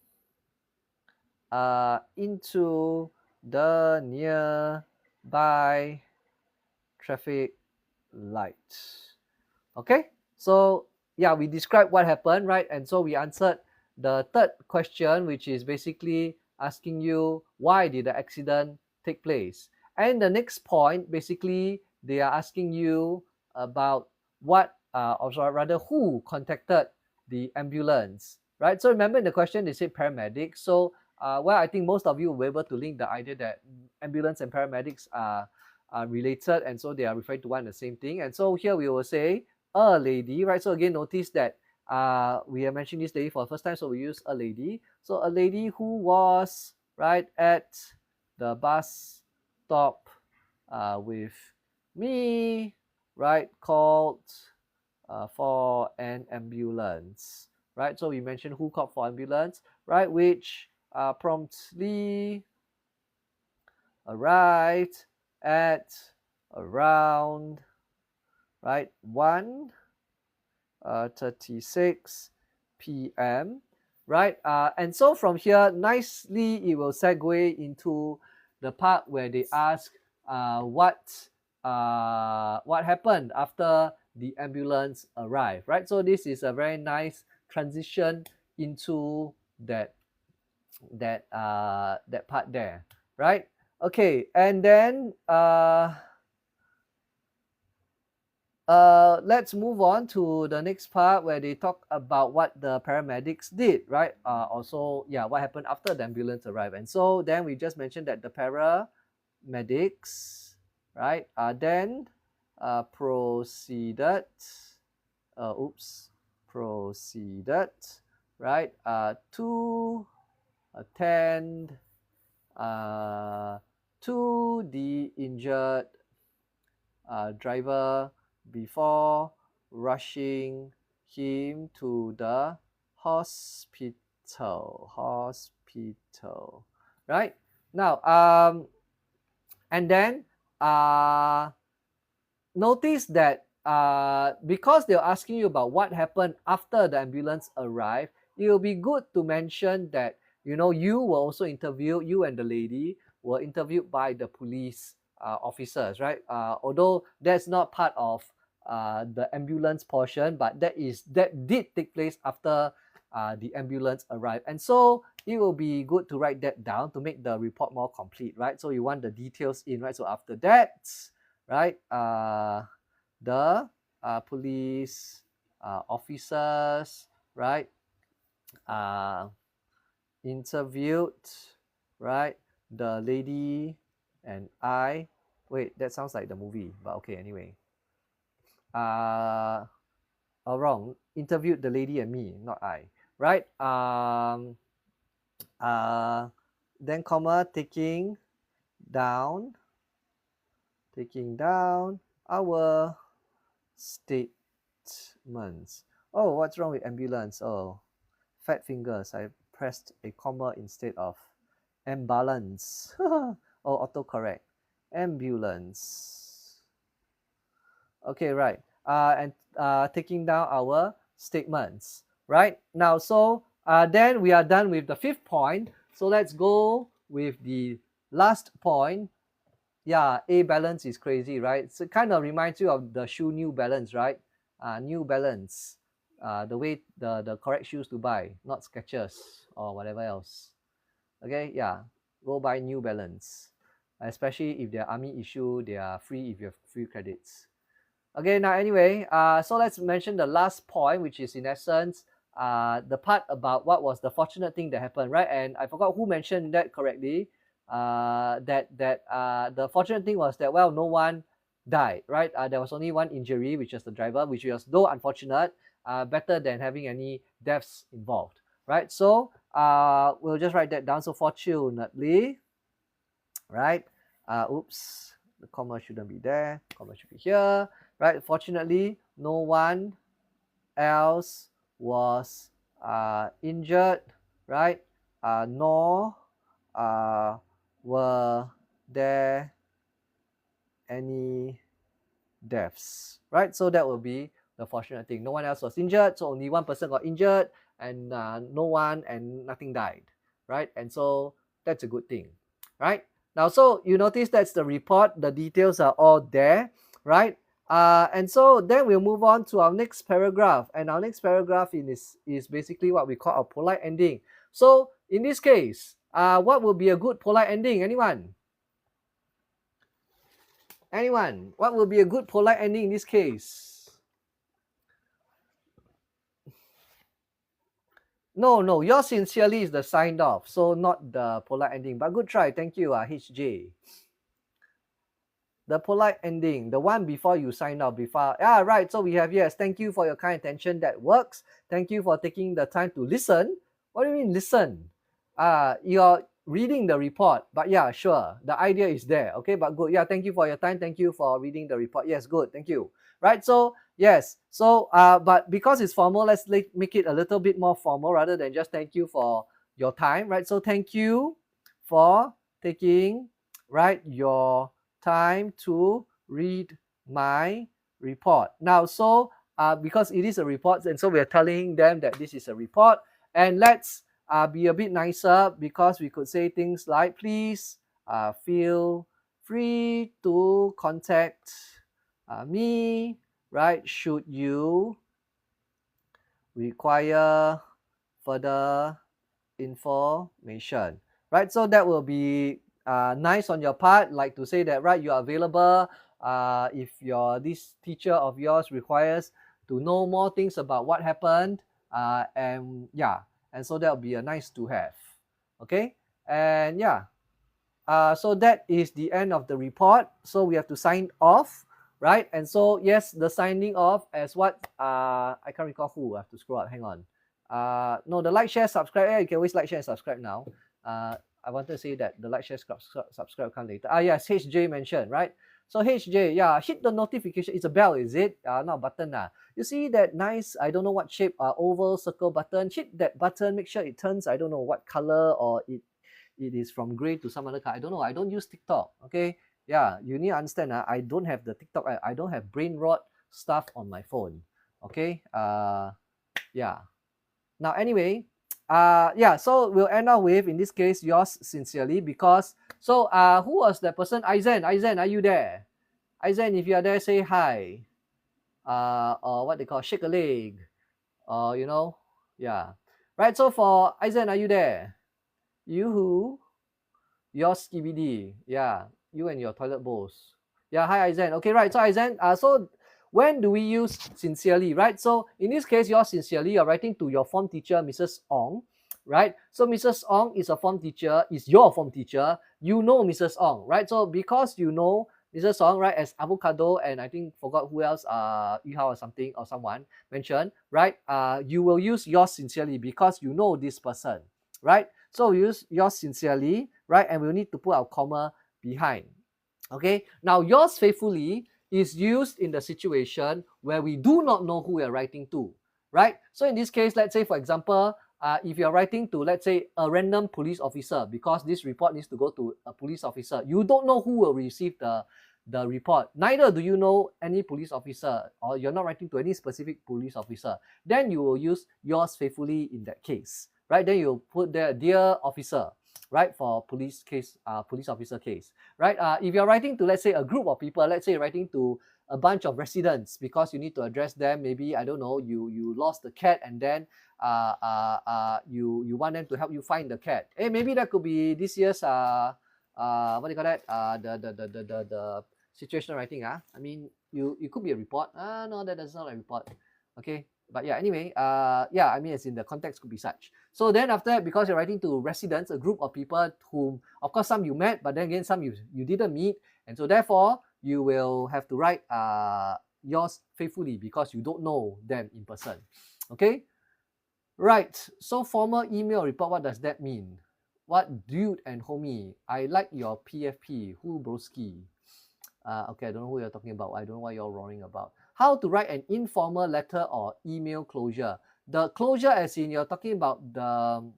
into the nearby traffic light. Okay, so yeah, we described what happened, right? And so we answered the third question, which is basically asking you why did the accident take place. And the next point, basically, they are asking you about what, or rather, who contacted the ambulance, right? So remember in the question they said paramedics. So well, I think most of you will be able to link the idea that ambulance and paramedics are related, and so they are referring to one and the same thing. And so here we will say a lady, right? So again, notice that we are mentioning this lady for the first time, so we use a lady. So a lady who was right at the bus stop with me, right? Called for an ambulance, right? So we mentioned who called for ambulance, right? Which promptly arrived at around right 1:36 p.m. right? And so from here, nicely, it will segue into the part where they ask what happened after the ambulance arrived, right? So this is a very nice transition into that part there, right? Okay, and then let's move on to the next part where they talk about what the paramedics did, right? Also, yeah, what happened after the ambulance arrived. And so then we just mentioned that the paramedics, right, then proceeded, right, to attend to the injured driver before rushing him to the hospital, right? Now, and then notice that because they're asking you about what happened after the ambulance arrived, it will be good to mention that, you know, you were also interviewed, you and the lady were interviewed by the police officers, right? Although that's not part of the ambulance portion, but that did take place after the ambulance arrived. And so it will be good to write that down to make the report more complete, right? So you want the details in, right? So after that, right, the police officers, right, interviewed, right, the lady and I. Wait, that sounds like the movie, but okay, anyway. Wrong. Interviewed the lady and me, not I, right? Then comma, taking down our statements. Oh, what's wrong with ambulance? Oh, fat fingers. I pressed a comma instead of imbalance. Oh, autocorrect. Ambulance. Okay, right. And taking down our statements, right? Now, so then we are done with the fifth point. So let's go with the last point. Yeah, A balance is crazy, right? So it kind of reminds you of the shoe New Balance, right? New Balance, the way the correct shoes to buy, not Skechers or whatever else. Okay, yeah, go buy New Balance, especially if they're army issue, they are free if you have free credits. Okay, now anyway, so let's mention the last point, which is in essence the part about what was the fortunate thing that happened, right? And I forgot who mentioned that correctly. That the fortunate thing was that, well, no one died, right? There was only one injury, which was the driver, which was, though unfortunate, better than having any deaths involved, right? So we'll just write that down. So fortunately, right? Oops, the comma shouldn't be there. Comma should be here, right? Fortunately, no one else was injured, right? Nor were there any deaths, right? So that will be the fortunate thing. No one else was injured, so only one person got injured, and no one and nothing died, right? And so that's a good thing, right? Now, so you notice that's the report. The details are all there, right? And so then we'll move on to our next paragraph, and our next paragraph is basically what we call a polite ending. So in this case, what will be a good polite ending? Anyone? Anyone? What will be a good polite ending in this case? No, yours sincerely is the signed off, so not the polite ending. But good try, thank you, HJ. The polite ending, the one before you sign off, before, right, so we have, yes, thank you for your kind attention, that works. Thank you for taking the time to listen. What do you mean listen? You're reading the report, but yeah, sure, the idea is there, okay, but good, yeah, thank you for your time, thank you for reading the report, yes, good, thank you, right? So yes, so but because it's formal, let's make it a little bit more formal rather than just thank you for your time, right? So thank you for taking, right, your time to read my report. Now, so because it is a report, and so we're telling them that this is a report, and let's be a bit nicer, because we could say things like, please feel free to contact me, right, should you require further information, right? So that will be nice on your part, like to say that, right, you are available if this teacher of yours requires to know more things about what happened, and yeah, and so that will be a nice to have, okay? And yeah, so that is the end of the report. So we have to sign off, right? And so yes, the signing off as what I can't recall who. I have to scroll up, hang on. No, the like, share, subscribe. Yeah, you can always like, share, and subscribe now. I want to say that the like, share, subscribe come later. Yes, HJ mentioned, right? So HJ, yeah, hit the notification. It's a bell, is it? Not a button. You see that nice, I don't know what shape, oval circle button. Hit that button, make sure it turns, I don't know what color, or it is from gray to some other color. I don't know. I don't use TikTok, okay? Yeah, you need to understand, I don't have the TikTok. I don't have brain rot stuff on my phone, okay? Yeah. Now, anyway, yeah, so we'll end up with, in this case, yours sincerely, because, so who was that person? Aizen, are you there? Aizen, if you are there, say hi. Or what they call, shake a leg. You know, yeah. Right, so for Aizen, are you there? You who? Your skibidi. Yeah, you and your toilet bowls. Yeah, hi Aizen. Okay, right, so Aizen, so when do we use sincerely, right? So in this case, you're sincerely, you're writing to your form teacher, Mrs. Ong, right? So Mrs. Ong is a form teacher, is your form teacher. You know Mrs. Ong, right? So because you know Mrs. Ong, right, as avocado, and I think forgot who else, Yuhao or something, or someone mentioned, right? You will use yours sincerely because you know this person, right? So we use yours sincerely, right? And we'll need to put our comma behind. Okay, now yours faithfully is used in the situation where we do not know who we are writing to, right? So in this case, let's say, for example, if you're writing to, let's say, a random police officer, because this report needs to go to a police officer, you don't know who will receive the report. Neither do you know any police officer, or you're not writing to any specific police officer. Then you will use yours faithfully in that case, right? Then you'll put there, dear officer, right, for police case, police officer case, right? If you're writing to, let's say, a group of people, let's say you're writing to a bunch of residents because you need to address them. Maybe, I don't know, you lost the cat, and then you want them to help you find the cat. Hey, maybe that could be this year's what do you call that? The situational writing. I mean, you could be a report. No, that is not a report. Okay. But yeah, anyway, yeah, I mean, as in the context could be such. So then after that, because you're writing to residents, a group of people whom, of course, some you met, but then again, some you didn't meet. And so therefore, you will have to write yours faithfully because you don't know them in person. Okay? Right. So formal email report, what does that mean? What dude and homie? I like your PFP. Who broski? Okay, I don't know who you're talking about. I don't know what you're roaring about. How to write an informal letter or email closure. The closure as in you're talking about the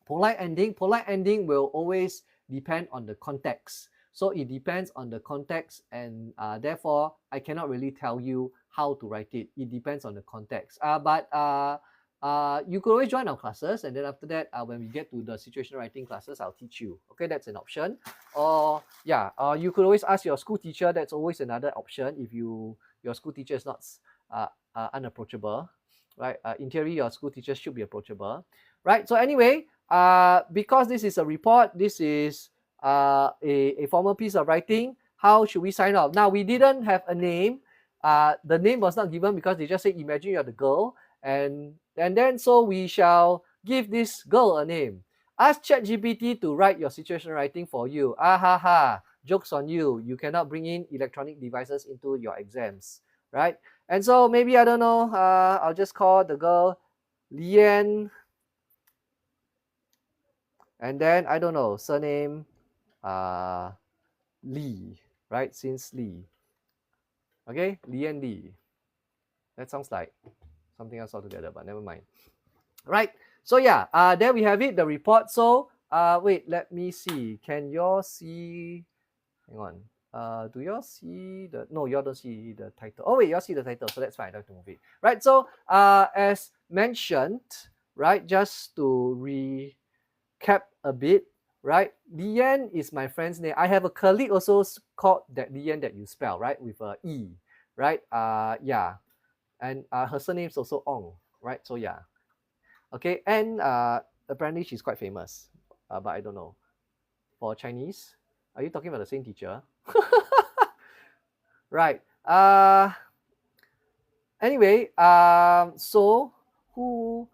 polite ending. Polite ending will always depend on the context. So it depends on the context and therefore I cannot really tell you how to write it. It depends on the context. But you could always join our classes, and then after that, when we get to the situational writing classes, I'll teach you. Okay, that's an option. Or yeah, you could always ask your school teacher. That's always another option if your school teacher is not unapproachable, right? In theory, your school teacher should be approachable, right? So anyway, because this is a report, this is a formal piece of writing. How should we sign off? Now we didn't have a name. The name was not given because they just say imagine you're the girl, and then so we shall give this girl a name. Ask ChatGPT to write your situational writing for you. Ah ha ha. Joke's on you. You cannot bring in electronic devices into your exams, right? And so maybe, I don't know, I'll just call the girl Lian. And then, I don't know, surname Lee, right? Since Lee. Okay, Lian Lee. That sounds like something else altogether, but never mind. Right. So yeah, there we have it, the report. So wait, let me see. Can you all see? Hang on. Do you all see the? No, you all don't see the title. Oh wait, you all see the title, so that's fine. I don't have to move it. Right. So as mentioned, right, just to recap a bit, right? Lian is my friend's name. I have a colleague also called that Lian that you spell, right, with a E, right? Yeah, and her surname is also Ong, right? So yeah. Okay, and apparently she's quite famous, but I don't know. For Chinese, are you talking about the same teacher? Right. Anyway, so who?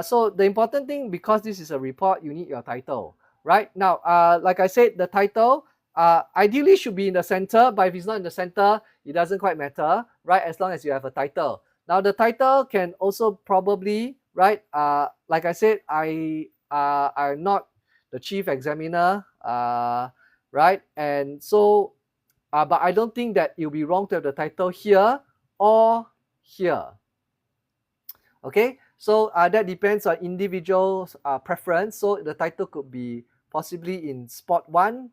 So the important thing, because this is a report, you need your title, right? Now, like I said, the title ideally should be in the center, but if it's not in the center, it doesn't quite matter, right? As long as you have a title. Now, the title can also probably, right? Like I said, I'm not the chief examiner, right? And so, but I don't think that it will be wrong to have the title here or here. Okay, so that depends on individual preference. So the title could be possibly in spot 1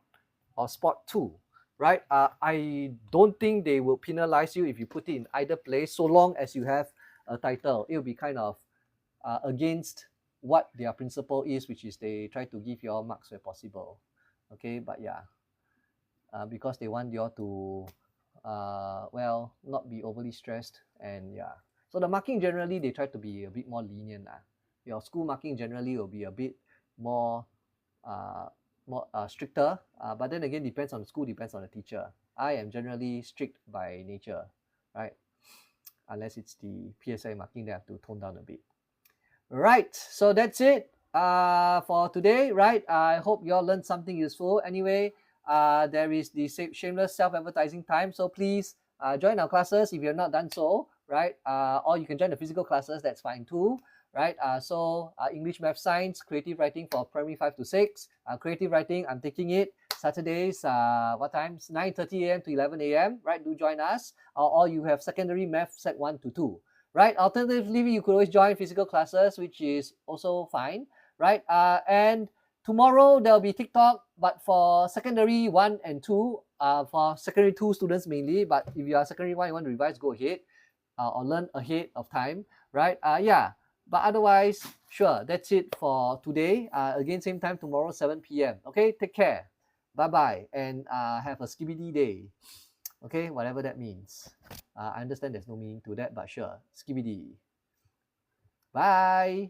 or spot 2, right? I don't think they will penalize you if you put it in either place, so long as you have a title. It will be kind of against what their principle is, which is they try to give you all marks where possible. Okay, but yeah, because they want you all to well, not be overly stressed, and yeah. So the marking generally they try to be a bit more lenient. Your school marking generally will be a bit more stricter, but then again depends on the school, depends on the teacher. I am generally strict by nature, right? Unless it's the PSI marking that I have to tone down a bit. Right, so that's it for today, right? I hope you all learned something useful. Anyway, there is the shameless self-advertising time, so please join our classes if you're not done so, right? Or you can join the physical classes, that's fine too, right? So English, Math, Science, Creative Writing for primary 5 to 6. Creative Writing, I'm taking it Saturdays, what times? 9:30 a.m. to 11 a.m., right? Do join us. Or you have secondary Math Set 1 to 2. Right? Alternatively, you could always join physical classes, which is also fine, right? And tomorrow there'll be TikTok, but for secondary 1 and 2, for secondary 2 students mainly, but if you are secondary 1, you want to revise, go ahead, or learn ahead of time, right? Yeah, but otherwise, sure, that's it for today. Again, same time tomorrow, 7 p.m. Okay, take care. Bye-bye, and have a skibidi day. Okay, whatever that means. I understand there's no meaning to that, but sure. Skibidi. Bye.